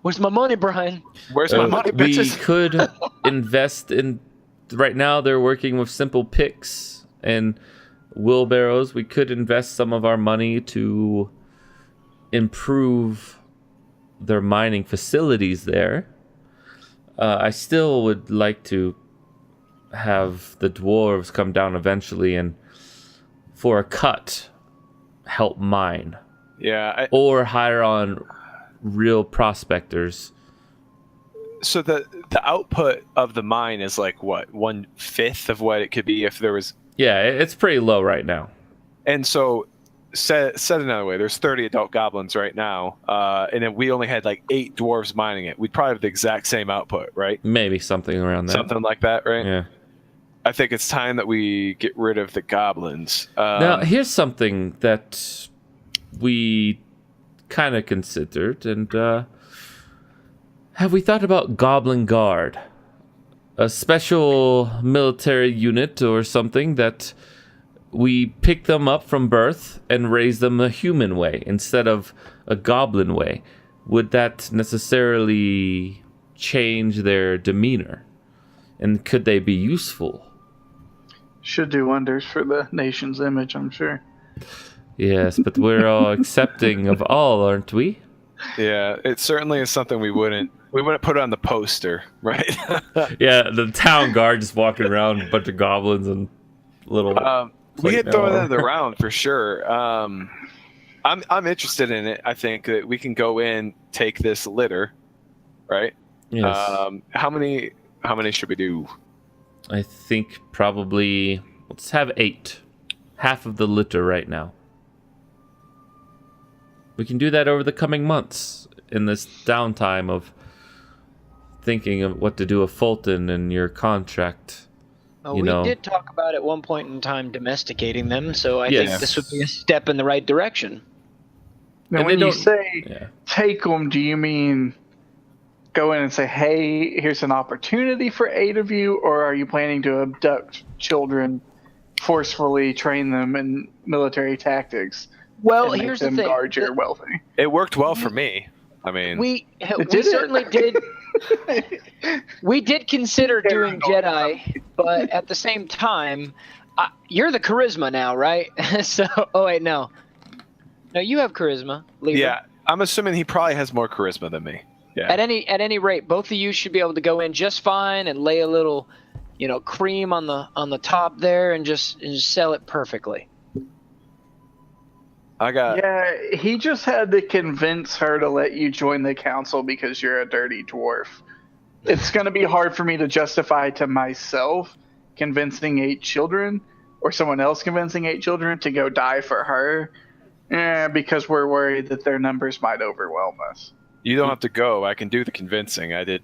Where's my money, Brian? Where's my money, We bitches? could invest in... Right now, they're working with simple picks and wheelbarrows. We could invest some of our money to improve their mining facilities there. I still would like to have the dwarves come down eventually and, for a cut, help mine. Yeah. Or hire on real prospectors. So the output of the mine is like what, 1/5 of what it could be if there was. Yeah, it's pretty low right now. And so, said another way, there's 30 adult goblins right now, and then we only had like 8 dwarves mining it. We'd probably have the exact same output, right? Maybe something around that. Something like that, right? Yeah. I think it's time that we get rid of the goblins. Now, here's something that we kind of considered, and have we thought about Goblin Guard? A special military unit or something that we pick them up from birth and raise them a human way instead of a goblin way. Would that necessarily change their demeanor? And could they be useful? Should do wonders for the nation's image, I'm sure. Yes, but we're all accepting of all, aren't we? Yeah, it certainly is something we wouldn't put on the poster, right? Yeah, the town guard just walking around, a bunch of goblins and little. We could throw that around for sure. I'm interested in it. I think that we can go in, take this litter, right? Yes. How many should we do? I think probably let's have 8. Half of the litter right now. We can do that over the coming months in this downtime of thinking of what to do with Fulton and your contract. We did talk about at one point in time domesticating them, so I Yes. think this would be a step in the right direction. Now, And when they you don't- say Yeah. take them, do you mean go in and say, hey, here's an opportunity for 8 of you, or are you planning to abduct children, forcefully train them in military tactics? Well, and here's make the them thing. guard your wealthy. It worked well for me. I mean, We did certainly it? did. We did consider doing Jedi, but at the same time, you're the charisma now, right? So, wait, no, you have charisma. Lever. yeah, I'm assuming he probably has more charisma than me. Yeah. At any rate, both of you should be able to go in just fine and lay a little, cream on the top there and just sell it perfectly. Yeah, he just had to convince her to let you join the council because you're a dirty dwarf. It's going to be hard for me to justify to myself convincing 8 children or someone else convincing 8 children to go die for her because we're worried that their numbers might overwhelm us. You don't have to go. I can do the convincing. I did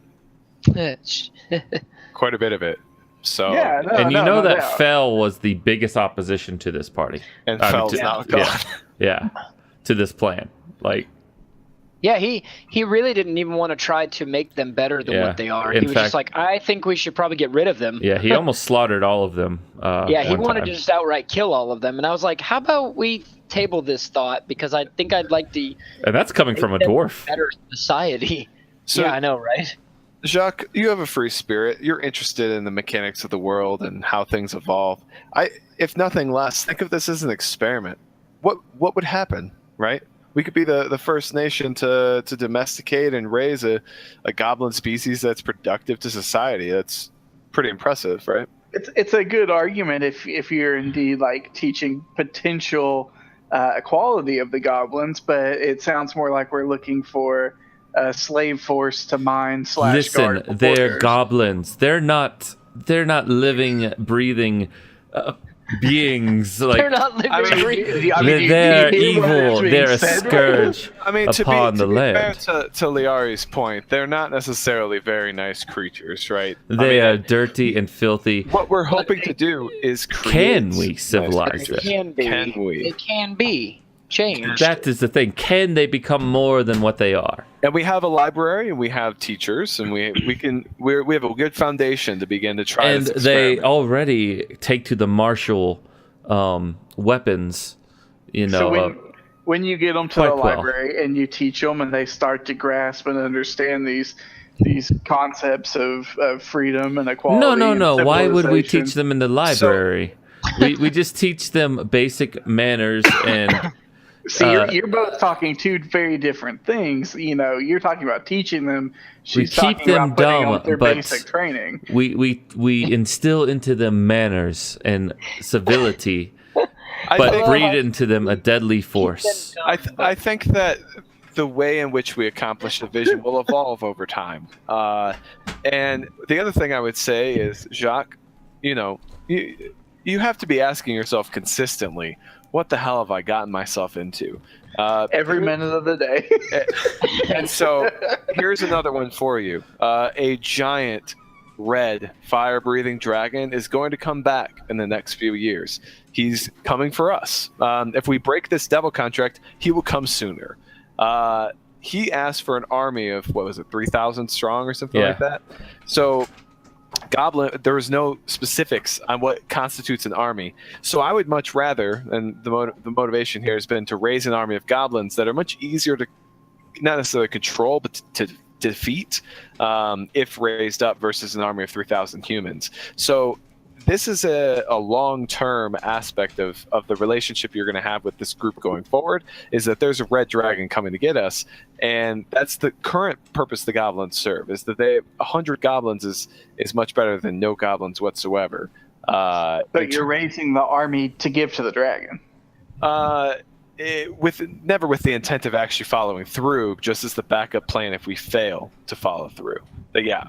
quite a bit of it. So Yeah, no, And no that doubt. Fell was the biggest opposition to this party. and I mean, Fell's to- not gone. Yeah, to this plan. Like, Yeah, he really didn't even want to try to make them better than Yeah. what they are. In He was fact- just like, I think we should probably get rid of them. yeah, he almost slaughtered all of them. Yeah, he one wanted time. to just outright kill all of them. And I was like, how about we table this thought? Because I think I'd like to And that's coming from a make them dwarf. better society. So yeah, I know, right? Jacques, you have a free spirit. You're interested in the mechanics of the world and how things evolve. If nothing less, think of this as an experiment. What would happen, right? We could be the first nation to domesticate and raise a goblin species that's productive to society. That's pretty impressive, right? It's a good argument if you're indeed like teaching potential equality of the goblins, but it sounds more like we're looking for a slave force to mine / Listen, guard the they're borders. goblins. They're not living, breathing beings. Like They're not living. I mean, breathing. they're you hear what evil. is being They're a said? scourge I mean, upon the land. fair to Liari's point, they're not necessarily very nice creatures, right? They are dirty and filthy. What we're hoping to do is create. Can we civilize nice them? It can be. Can we? It can be changed. That is the thing. Can they become more than what they are? And we have a library, and we have teachers, and we have a good foundation to begin to try. And this they experiment. already take to the martial weapons. You know, So when you get them to quite the well. library and you teach them, and they start to grasp and understand these concepts of freedom and equality. no. and Why would we civilization. teach them in the library? we just teach them basic manners and. See, you're both talking two very different things. You know, you're talking about teaching them. She's keep talking them about putting dumb, them through but basic training. We instill into them manners civility, I but think- breed into them a deadly force. I think that the way in which we accomplish the vision will evolve over time. And the other thing I would say is, Jacques, you know, you have to be asking yourself consistently, what the hell have I gotten myself into? Every minute of the day. And so here's another one for you. A giant red fire-breathing dragon is going to come back in the next few years. He's coming for us. If we break this devil contract, he will come sooner. He asked for an army of, 3,000 strong or something like that? So Goblin, there was no specifics on what constitutes an army. So I would much rather, and the motivation here has been to raise an army of goblins that are much easier to, not necessarily control, but to defeat if raised up versus an army of 3,000 humans. So this is a long-term aspect of the relationship you're going to have with this group going forward, is that there's a red dragon coming to get us, and that's the current purpose the goblins serve, is that 100 goblins is much better than no goblins whatsoever. But you're raising the army to give to the dragon. Never with the intent of actually following through, just as the backup plan if we fail to follow through. But yeah,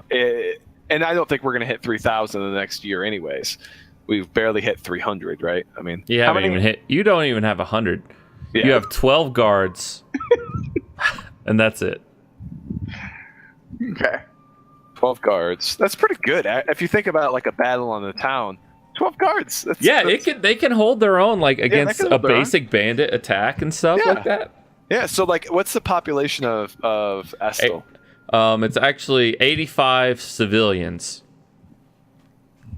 and I don't think we're going to hit 3,000 in the next year anyways. We've barely hit 300, right? I mean, You haven't even hit. You don't even have 100. Yeah. You have 12 guards, and that's it. Okay. 12 guards. That's pretty good. If you think about like a battle on the town, 12 guards. They can hold their own against can a hold their own. basic bandit attack and stuff Yeah. like that. Yeah, so like what's the population of Estel? It's actually 85 civilians.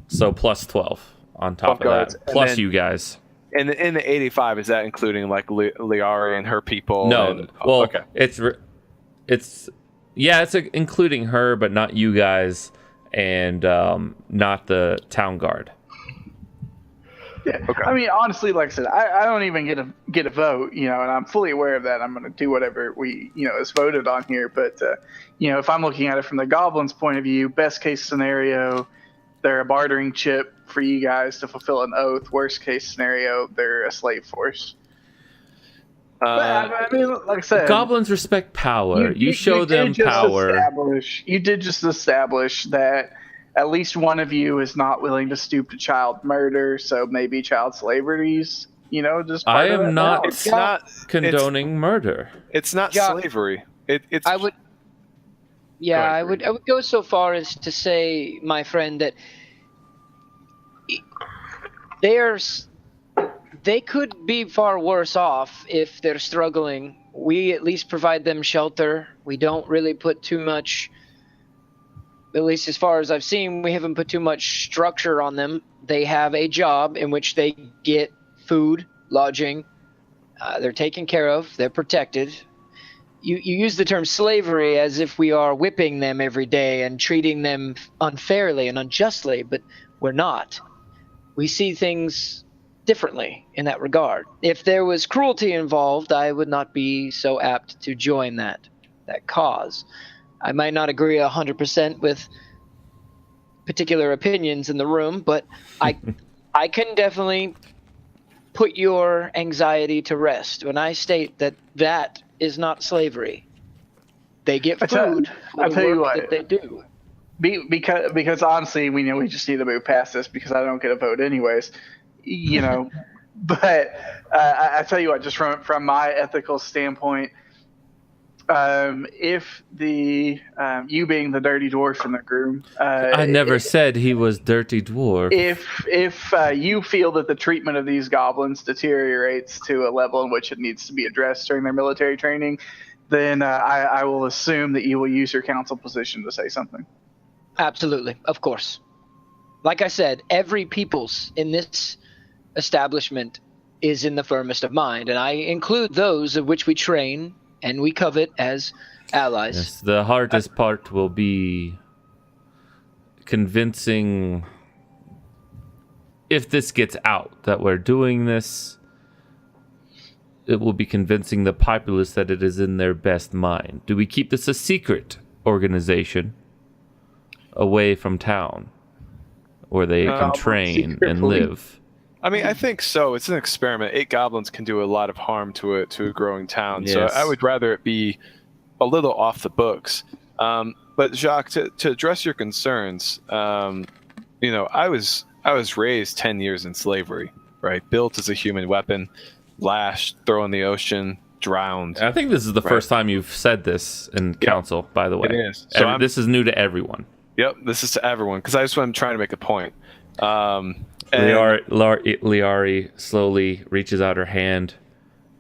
So plus 12 on top 12 of guards, that. and Plus then- you guys. And in the 85, is that including like Liari and her people? No, and, well, okay. it's including her, but not you guys, and not the town guard. Yeah. Okay. I mean, honestly, like I said, I don't even get a vote, and I'm fully aware of that. I'm going to do whatever is voted on here. But, if I'm looking at it from the goblins' point of view, best case scenario, they're a bartering chip for you guys to fulfill an oath. Worst case scenario, they're a slave force. But, I mean, like I said, Goblins respect power. You show them power. You did just establish that at least one of you is not willing to stoop to child murder, so maybe child slavery's, just part I of am that not balance. It's not condoning murder. It's not Yeah. slavery. It's I would. Yeah, Go ahead, I would go so far as to say, my friend, that they could be far worse off if they're struggling. We at least provide them shelter. We don't really put too much, at least as far as I've seen, we haven't put too much structure on them. They have a job in which they get food, lodging. They're taken care of. They're protected. you use the term slavery as if we are whipping them every day and treating them unfairly and unjustly, but we're not. We see things differently in that regard. If there was cruelty involved, I would not be so apt to join that cause. I might not agree 100% with particular opinions in the room, but I can definitely put your anxiety to rest when I state that is not slavery. They get food for the work that they do. Because honestly, we just need to move past this because I don't get a vote anyways. But I tell you what, just from my ethical standpoint, if you being the dirty dwarf in the room, I never said he was dirty dwarf. If you feel that the treatment of these goblins deteriorates to a level in which it needs to be addressed during their military training, then I will assume that you will use your council position to say something. Absolutely, of course. Like I said, every peoples in this establishment is in the firmest of mind, and I include those of which we train and we covet as allies. Yes, the hardest part will be convincing, if this gets out that we're doing this, it will be convincing the populace that it is in their best mind. Do we keep this a secret organization away from town where they can train and live? I mean, I think so. It's an experiment. 8 goblins can do a lot of harm to a growing town. Yes. So I would rather it be a little off the books. But Jacques, to address your concerns, I was raised 10 years in slavery, right? Built as a human weapon, lashed, thrown in the ocean, drowned. I think this is the first time you've said this in council, by the way. It is. So this is new to everyone. Yep, this is to everyone, because I just want to try to make a point. Liari slowly reaches out her hand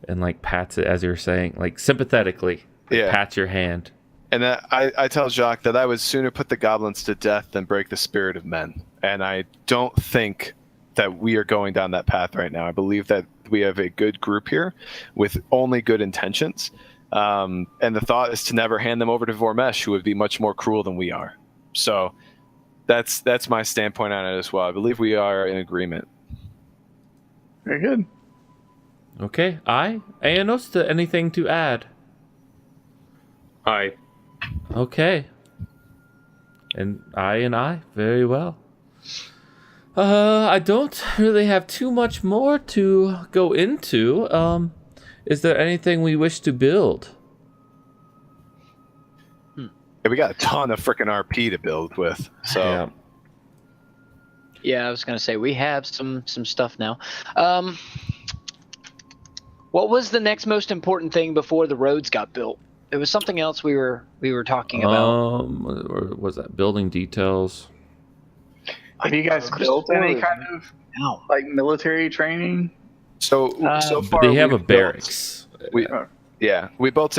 and pats it as you're saying, sympathetically. Pats your hand. And I tell Jacques that I would sooner put the goblins to death than break the spirit of men. And I don't think that we are going down that path right now. I believe that we have a good group here with only good intentions. And the thought is to never hand them over to Vormesh, who would be much more cruel than we are. So that's my standpoint on it as well. I believe we are in agreement. Very good. Okay. Aenos, anything to add? Aye. Okay. And I. Very well. I don't really have too much more to go into. Is there anything we wish to build? We got a ton of freaking RP to build with. So yeah, I was gonna say we have some stuff now. What was the next most important thing before the roads got built? There was something else we were talking about. Or was that building details? Have you guys built any kind of military training? So far they have a barracks. We built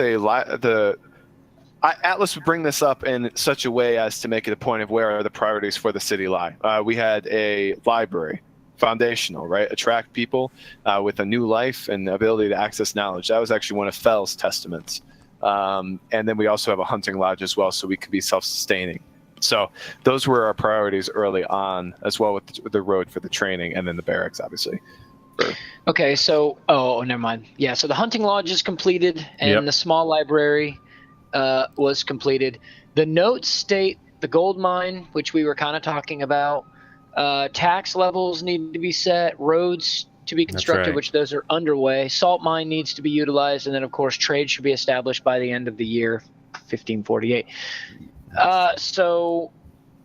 Atlas would bring this up in such a way as to make it a point of where the priorities for the city lie. We had a library, foundational, right? Attract people with a new life and ability to access knowledge. That was actually one of Fell's testaments. And then we also have a hunting lodge as well, so we could be self-sustaining. So those were our priorities early on, as well with the road for the training, and then the barracks, obviously. Okay, so never mind. Yeah, so the hunting lodge is completed, and the small library was completed. The notes state the gold mine, which we were kind of talking about. Tax levels need to be set. Roads to be constructed, which those are underway. Salt mine needs to be utilized, and then of course trade should be established by the end of the year 1548. So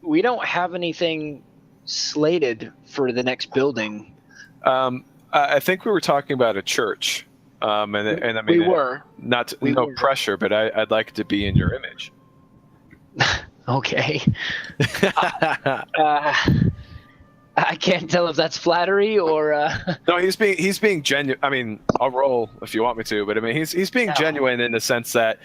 we don't have anything slated for the next building. I think we were talking about a church. And I mean, we were no pressure, but I'd like to be in your image. Okay. I can't tell if that's flattery or. No, he's being genuine. I mean, I'll roll if you want me to, but I mean, he's being genuine in the sense that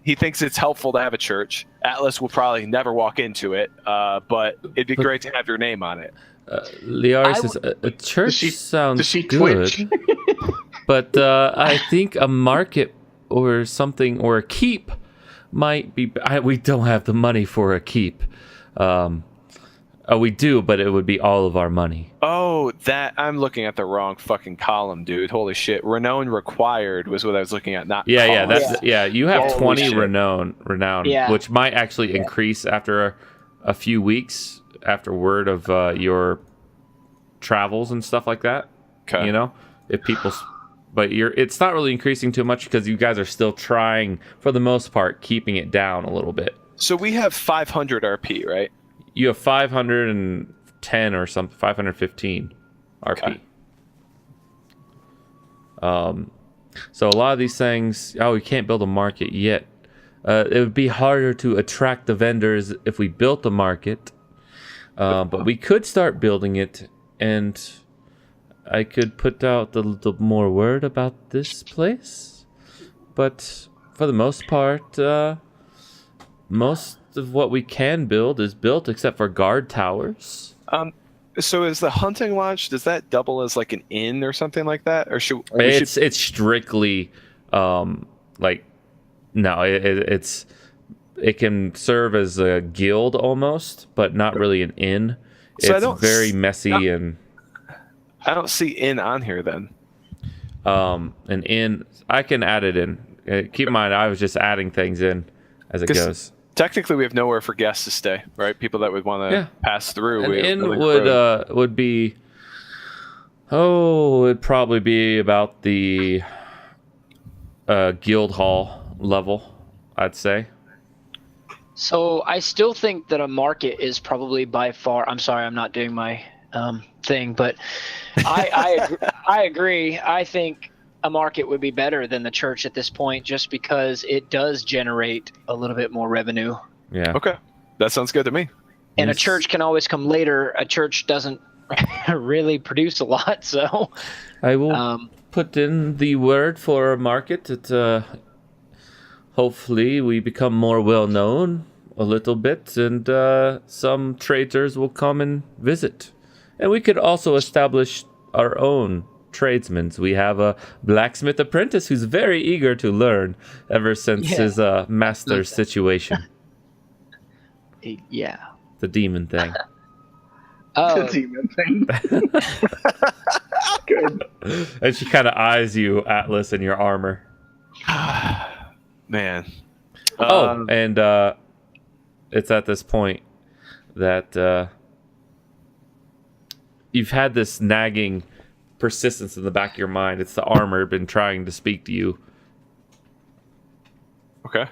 he thinks it's helpful to have a church. Atlas will probably never walk into it, but it'd be great to have your name on it. Liari says a church sounds good, but I think a market or something, or a keep might be. We don't have the money for a keep. We do, but it would be all of our money. Oh, that I'm looking at the wrong fucking column, dude. Holy shit. Renown required was what I was looking at, not Yeah, cost. that's you have Holy 20 shit. renown, Yeah. which might actually increase after a few weeks after word of your travels and stuff like that. Okay. You know, if people, but it's not really increasing too much because you guys are still trying, for the most part, keeping it down a little bit. So we have 500 RP, right? You have 510 or something, 515 RP. Okay. So a lot of these things, we can't build a market yet. It would be harder to attract the vendors if we built a market. But we could start building it, and I could put out the more word about this place. But for the most part, most of what we can build is built, except for guard towers. So is the hunting lodge, does that double as like an inn or something like that? Or should It's strictly like no, it can serve as a guild almost, but not really an inn. So It's very messy and I don't see inn on here then. an inn. I can add it in. Keep in mind, I was just adding things in as it 'Cause goes. Technically, we have nowhere for guests to stay, right? People that would want to pass through. An inn road. would be it'd probably be about the guild hall level, I'd say. So I still think that a market is probably by far. I'm sorry, I'm not doing my thing, but I agree. I think a market would be better than the church at this point, just because it does generate a little bit more revenue. Yeah. Okay, that sounds good to me. And Yes. a church can always come later. A church doesn't really produce a lot, so I will put in the word for a market that hopefully we become more well known a little bit, and some traders will come and visit. And we could also establish our own tradesmen. We have a blacksmith apprentice who's very eager to learn ever since his master's situation, yeah. the demon thing. Oh, Demon thing. Good. And she kind of eyes you, Atlas, in your armor. Man. And it's at this point that you've had this nagging persistence in the back of your mind. It's the armor been trying to speak to you. Okay.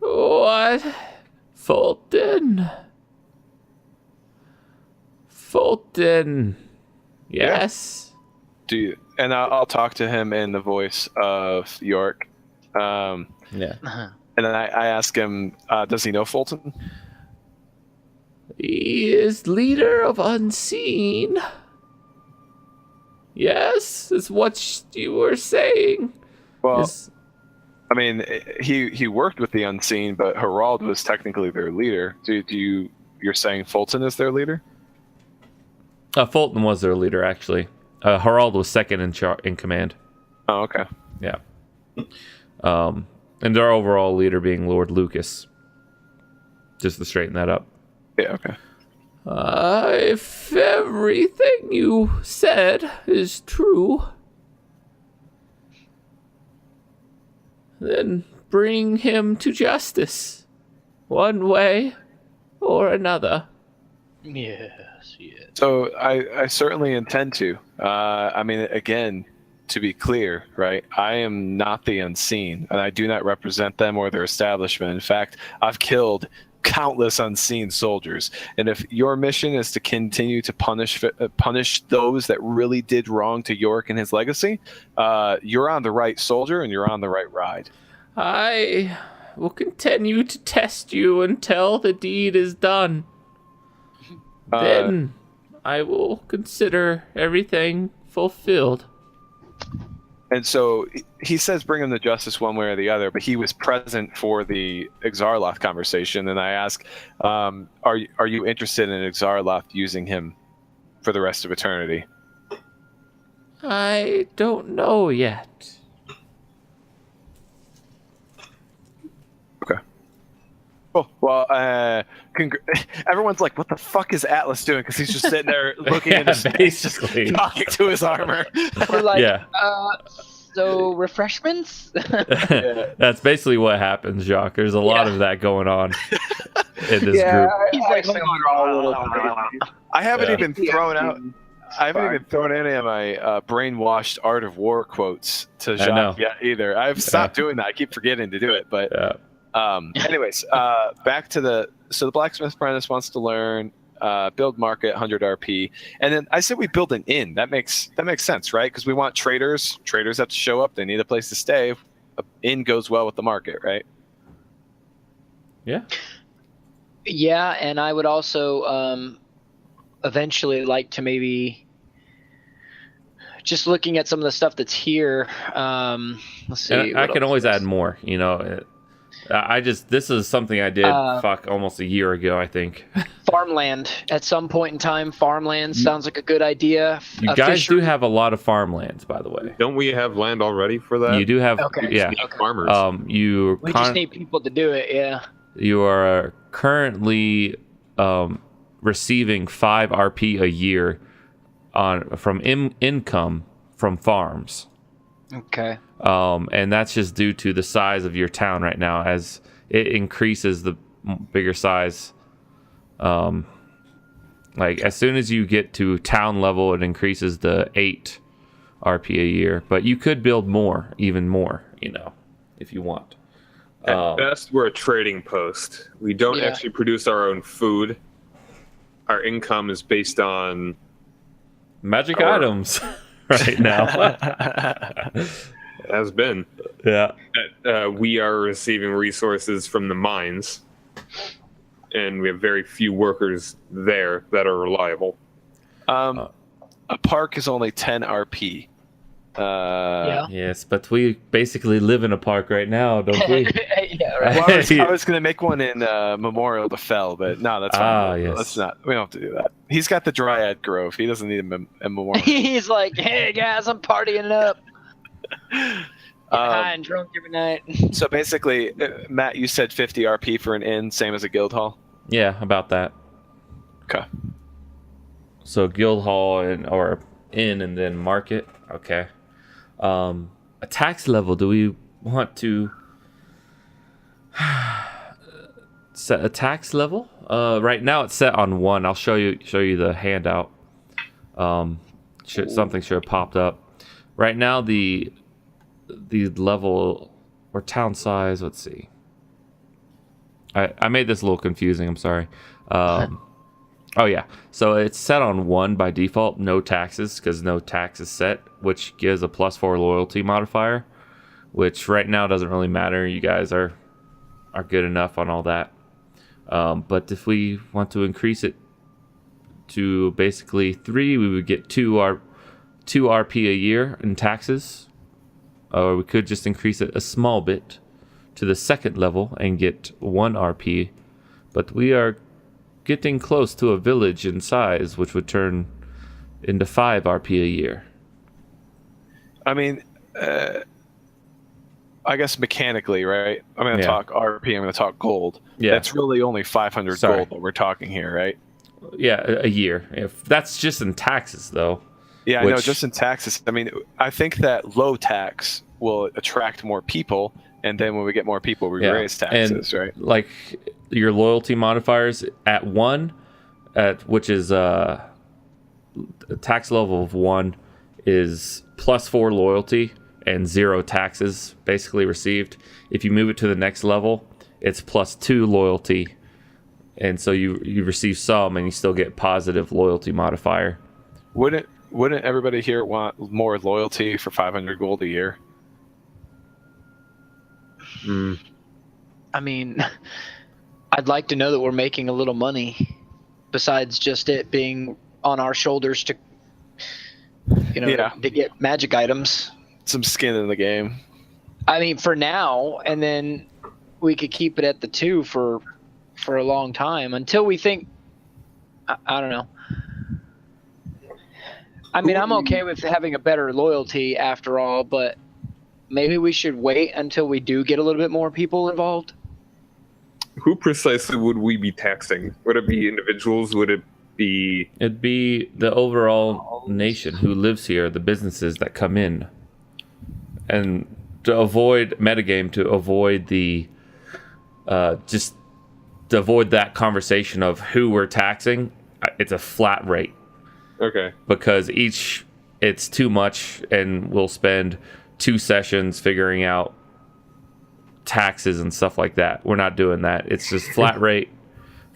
What? Fulton? Yes. Do you, and I'll talk to him in the voice of York. Yeah. And then I ask him, does he know Fulton? He is leader of Unseen. Yes, is what you were saying. Well, I mean, he worked with the Unseen, but Harald was technically their leader. You're saying Fulton is their leader? Fulton was their leader, actually. Harald was second in command. Oh, okay. Yeah. And their overall leader being Lord Lucas. Just to straighten that up. Yeah, okay. If everything you said is true, then bring him to justice, one way or another. yes. So I certainly intend to. I mean, again, to be clear, right? I am not the Unseen, and I do not represent them or their establishment. In fact, I've killed countless Unseen soldiers, and if your mission is to continue to punish those that really did wrong to York and his legacy, you're on the right soldier and you're on the right ride. I will continue to test you until the deed is done. Then I will consider everything fulfilled. And so he says bring him to justice one way or the other, but he was present for the Exarloth conversation, and I ask, are you interested in Exarloth using him for the rest of eternity? I don't know yet. Cool. Well, everyone's like, "What the fuck is Atlas doing?" Because he's just sitting there looking into space, just basically. talking to his armor. We're like, Yeah. So refreshments? That's basically what happens, Jacques. There's a lot of that going on in this group. He's like, hold on. I haven't Yeah. even thrown out. I haven't even thrown any of my brainwashed Art of War quotes to Jacques yet either. I've stopped doing that. I keep forgetting to do it. But anyways, back to the blacksmith apprentice wants to learn, build market 100 RP, and then I said we build an inn. That makes sense, right? Because we want traders. Traders have to show up. They need a place to stay. An inn goes well with the market, right? Yeah. Yeah, and I would also eventually like to maybe just looking at some of the stuff that's here. Let's see. And I can always add more. You know, this is something I did almost a year ago, I think. Farmland at some point in time. Farmland sounds like a good idea. You guys do have a lot of farmlands, by the way. Don't we have land already for that? You do have, yeah. Farmers. We just need people to do it. Yeah. You are currently receiving 5 RP a year from income from farms. Okay. And that's just due to the size of your town right now. As it increases, the bigger size. Like as soon as you get to town level, it increases the 8 RP a year. But you could build more, even more, you know, if you want. At best, we're a trading post. We don't actually produce our own food. Our income is based on magic items right now. Has been. Yeah. We are receiving resources from the mines, and we have very few workers there that are reliable. A park is only 10 RP. Yes, but we basically live in a park right now, don't we? Yeah, right. Well, I was going to make one in Memorial to Fell, but no, that's fine. Yes. Let's not. We don't have to do that. He's got the Dryad Grove. He doesn't need a Memorial. He's like, hey guys, I'm partying it up. High and drunk every night. So basically, Matt, you said 50 RP for an inn, same as a guild hall? Yeah, about that. Okay. So guild hall or inn and then market. Okay. A tax level. Do we want to set a tax level? Right now it's set on 1. I'll show you the handout. Something should have popped up. Right now the level or town size. Let's see. I made this a little confusing. I'm sorry. Oh yeah, so it's set on 1 by default, no taxes, because no tax is set, which gives a +4 loyalty modifier, which right now doesn't really matter. You guys are good enough on all that. But if we want to increase it to basically 3, we would get 2 RP a year in taxes, or we could just increase it a small bit to the 2nd level and get 1 RP. But we are getting close to a village in size, which would turn into 5 RP a year. I mean, I guess mechanically, right? I'm going to talk RP, I'm going to talk gold. Yeah. That's really only 500 gold that we're talking here, right? Yeah, a year. If that's just in taxes, though. Yeah, I know, just in taxes. I mean, I think that low tax will attract more people, and then when we get more people, we raise taxes, right? Like your loyalty modifiers at 1, which is a tax level of 1, is +4 loyalty and 0 taxes basically received. If you move it to the next level, it's +2 loyalty, and so you receive some, and you still get positive loyalty modifier. Wouldn't everybody here want more loyalty for 500 gold a year? I mean, I'd like to know that we're making a little money besides just it being on our shoulders to, to get magic items. Some skin in the game. I mean, for now, and then we could keep it at the 2 for a long time until we think. I don't know. I mean, I'm okay with having a better loyalty after all, but maybe we should wait until we do get a little bit more people involved. who precisely would we be taxing? Would it be individuals? Would it be... It'd be the overall nation who lives here, the businesses that come in. And to avoid metagame, to avoid the just to avoid that conversation of who we're taxing, it's a flat rate. Okay. Because it's too much, and we'll spend 2 sessions figuring out taxes and stuff like that. We're not doing that. It's just flat rate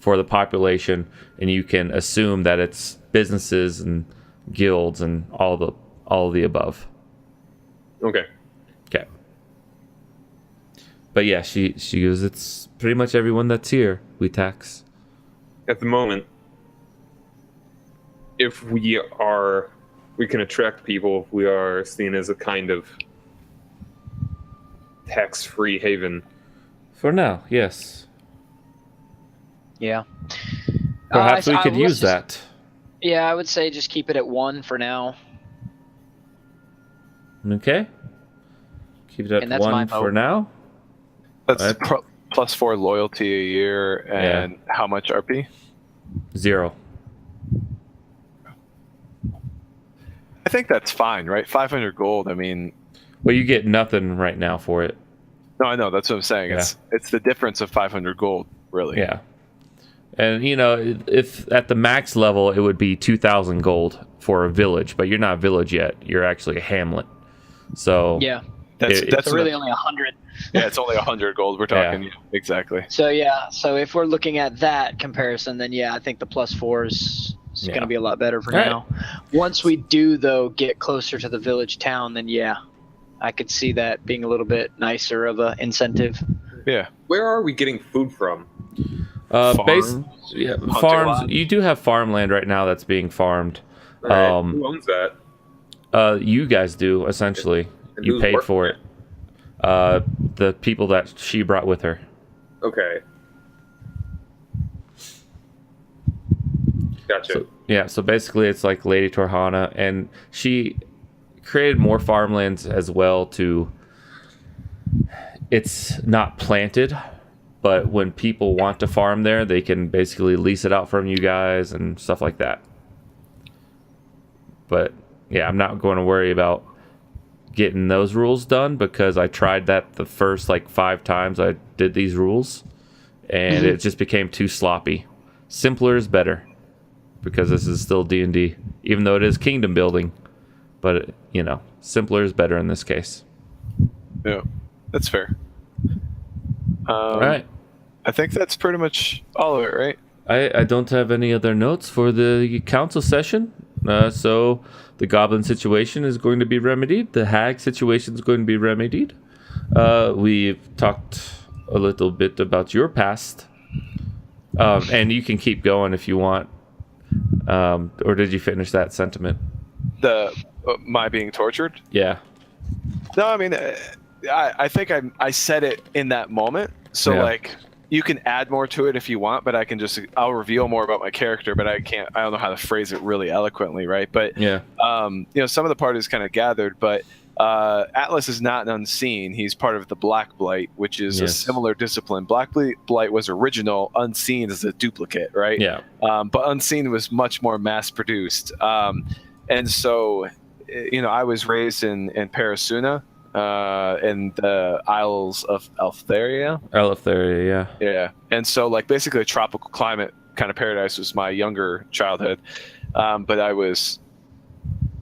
for the population, and you can assume that it's businesses and guilds and all the above. Okay. Okay. But yeah, she goes, it's pretty much everyone that's here we tax. At the moment, if we can attract people, we are seen as a kind of tax-free haven. For now, yes. Yeah. Perhaps we could use that. Yeah, I would say just keep it at 1 for now. Okay. Keep it And at that's my 1 for vote. now. That's Right. +4 loyalty a year, and how much RP? 0. I think that's fine, right? 500 gold. I mean, Well, you get nothing right now for it. no, I know. That's what I'm saying. Yeah. It's the difference of 500 gold, really. Yeah. And, if at the max level, it would be 2,000 gold for a village, but you're not a village yet. You're actually a hamlet. So, Yeah. That's It's really only 100. yeah. It's only 100 gold. We're talking. Yeah, exactly. So yeah, so if we're looking at that comparison, then yeah, I think the +4 is going to be a lot better for All right. now. Once we do though get closer to the village town, then yeah, I could see that being a little bit nicer of a incentive. Yeah. Where are we getting food from? Farms? Farms. You do have farmland right now that's being farmed. Right. Who owns that? You guys do, essentially. And You who's paid working for it. The people that she brought with her. Okay. Gotcha. So basically it's like Lady Torhana, and she created more farmlands as well it's not planted, but when people want to farm there, they can basically lease it out from you guys and stuff like that. But yeah, I'm not going to worry about getting those rules done, because I tried that the first 5 times I did these rules, and it just became too sloppy. Simpler is better, because this is still D&D, even though it is kingdom building. But simpler is better in this case. Yeah. That's fair. All right. I think that's pretty much all of it, right? I don't have any other notes for the council session. So the goblin situation is going to be remedied. The hag situation is going to be remedied. We've talked a little bit about your past. And you can keep going if you want. Or did you finish that sentiment? My being tortured? Yeah. No, I mean, I think I said it in that moment. So Yeah. you can add more to it if you want, but I'll reveal more about my character, but I don't know how to phrase it really eloquently, right? But Yeah. some of the parties kind of gathered, but Atlas is not an unseen. He's part of the Black Blight, which is a similar discipline. Black Blight was original. Unseen is a duplicate, right? Yeah. But Unseen was much more mass produced. And so, I was raised in Parasuna, in the Isles of Eleutheria. Eleutheria, yeah. Yeah. And so, basically a tropical climate kind of paradise was my younger childhood. But I was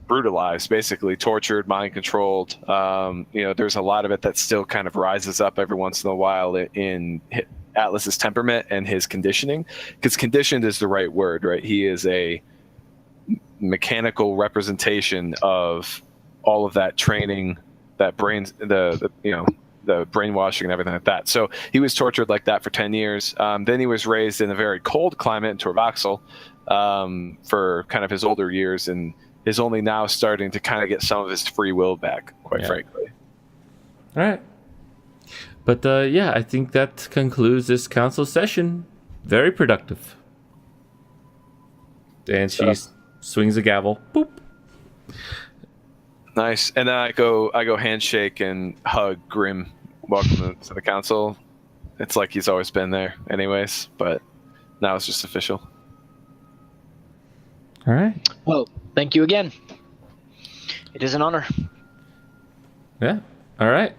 brutalized, basically tortured, mind controlled. There's a lot of it that still kind of rises up every once in a while in Atlas's temperament and his conditioning, because conditioned is the right word, right? He is a mechanical representation of all of that training, that the brainwashing and everything like that. So he was tortured like that for 10 years. Then he was raised in a very cold climate in Torvaxel for kind of his older years, and is only now starting to kind of get some of his free will back, quite frankly. All right. But I think that concludes this council session. Very productive. And she swings a gavel. Boop. Nice. And then I go handshake and hug Grim. Welcome to the council. It's like he's always been there, anyways. But now it's just official. All right. Well, thank you again. It is an honor. Yeah. All right.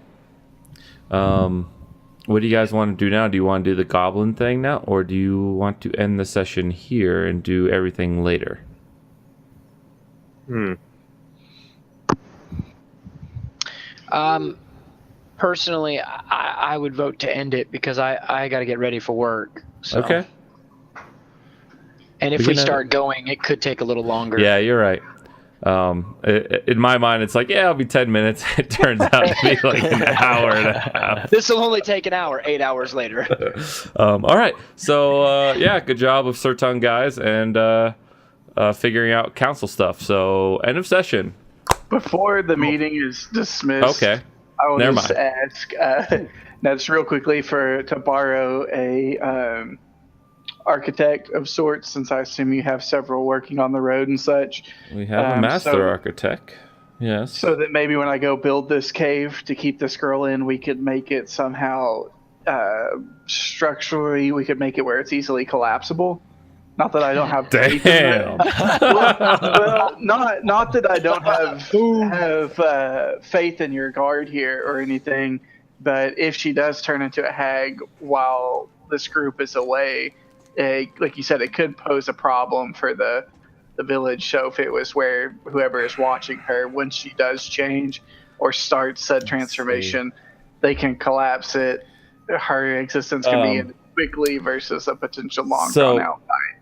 What do you guys want to do now? Do you want to do the goblin thing now, or do you want to end the session here and do everything later? Personally, I would vote to end it because I got to get ready for work. So. Okay. And if we start going, it could take a little longer. Yeah, you're right. In my mind, it's like, yeah, it'll be 10 minutes. It turns out to be like an hour and a half. This will only take an hour, 8 hours later. All right. So, yeah, good job of Surtun, guys, and figuring out council stuff. So, end of session. Before the meeting is dismissed, Okay. I will Never just mind. ask, now just real quickly to borrow a architect of sorts, since I assume you have several working on the road and such. We have a master architect. Yes. So that maybe when I go build this cave to keep this girl in, we could make it somehow structurally, we could make it where it's easily collapsible. Not that I don't have faith in Damn. well, not that I don't have faith in your guard here or anything, but if she does turn into a hag while this group is away, like you said, it could pose a problem for the village. So if it was where whoever is watching her, when she does change or starts said transformation, they can collapse it. Her existence can be ended quickly versus a potential long drawn out fight.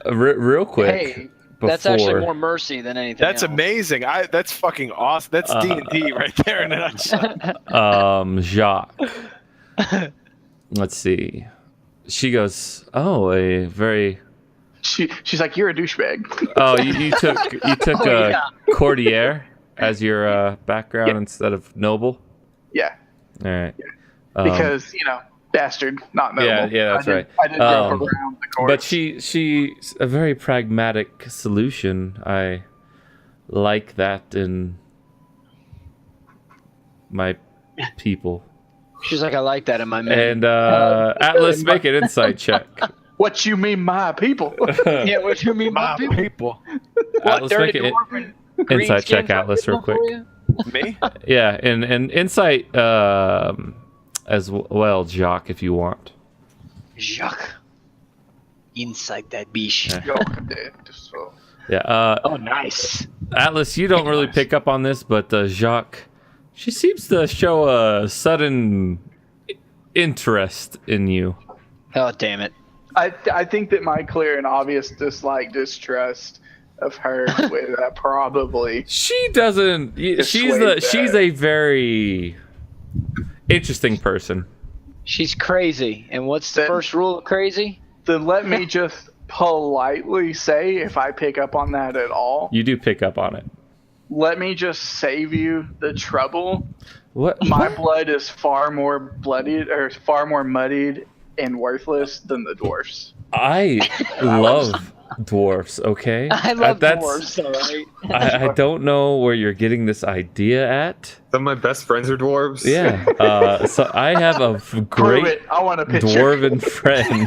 Real quick. Hey, that's actually more mercy than anything. That's else. amazing. That's fucking awesome. That's D&D right there in a nutshell. Jacques. Let's see. She goes, "Oh, a very." She's like, "You're a douchebag." Oh, you took courtier as your background instead of noble. Yeah. All right. Because bastard, not noble. Yeah, that's right. I didn't grow up around the court. But she's a very pragmatic solution. I like that in my people. She's like, I like that in my man. And Atlas, make an insight check. What you mean, my people? Yeah, what you mean, my people? Atlas, make an insight check, Atlas, real quick. Me? Yeah, and insight as well, Jacques, if you want. Jacques. Inside that biche. Yeah. Oh, nice. Atlas, you don't really pick up on this, but Jacques, she seems to show a sudden interest in you. Oh, damn it. I think that my clear and obvious distrust of her would probably. She doesn't. She's a very interesting person. She's crazy. And what's the first rule of crazy? Then let me just politely say, if I pick up on that at all. You do pick up on it. Let me just save you the trouble. What? My blood is far more bloodied, or far more muddied and worthless than the dwarfs. I love dwarfs. Okay. I love dwarfs. All right. I don't know where you're getting this idea at. Some of my best friends are dwarves. Yeah. So I have a great I want a picture. dwarven friend.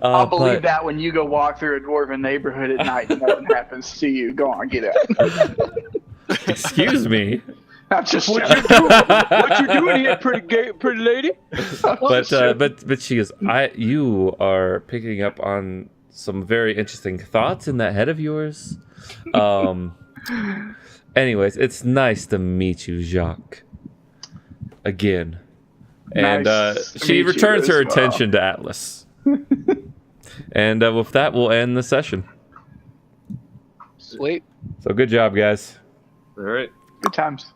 I'll believe that when you go walk through a dwarven neighborhood at night and nothing happens to you. Go on, get out. Excuse me. I'm just What you doing here, pretty lady? But she goes, you are picking up on some very interesting thoughts in that head of yours. Anyways, it's nice to meet you, Jacques. Again. And she returns her attention to Atlas. And with that, we'll end the session. Sweet. So good job, guys. All right. Good times.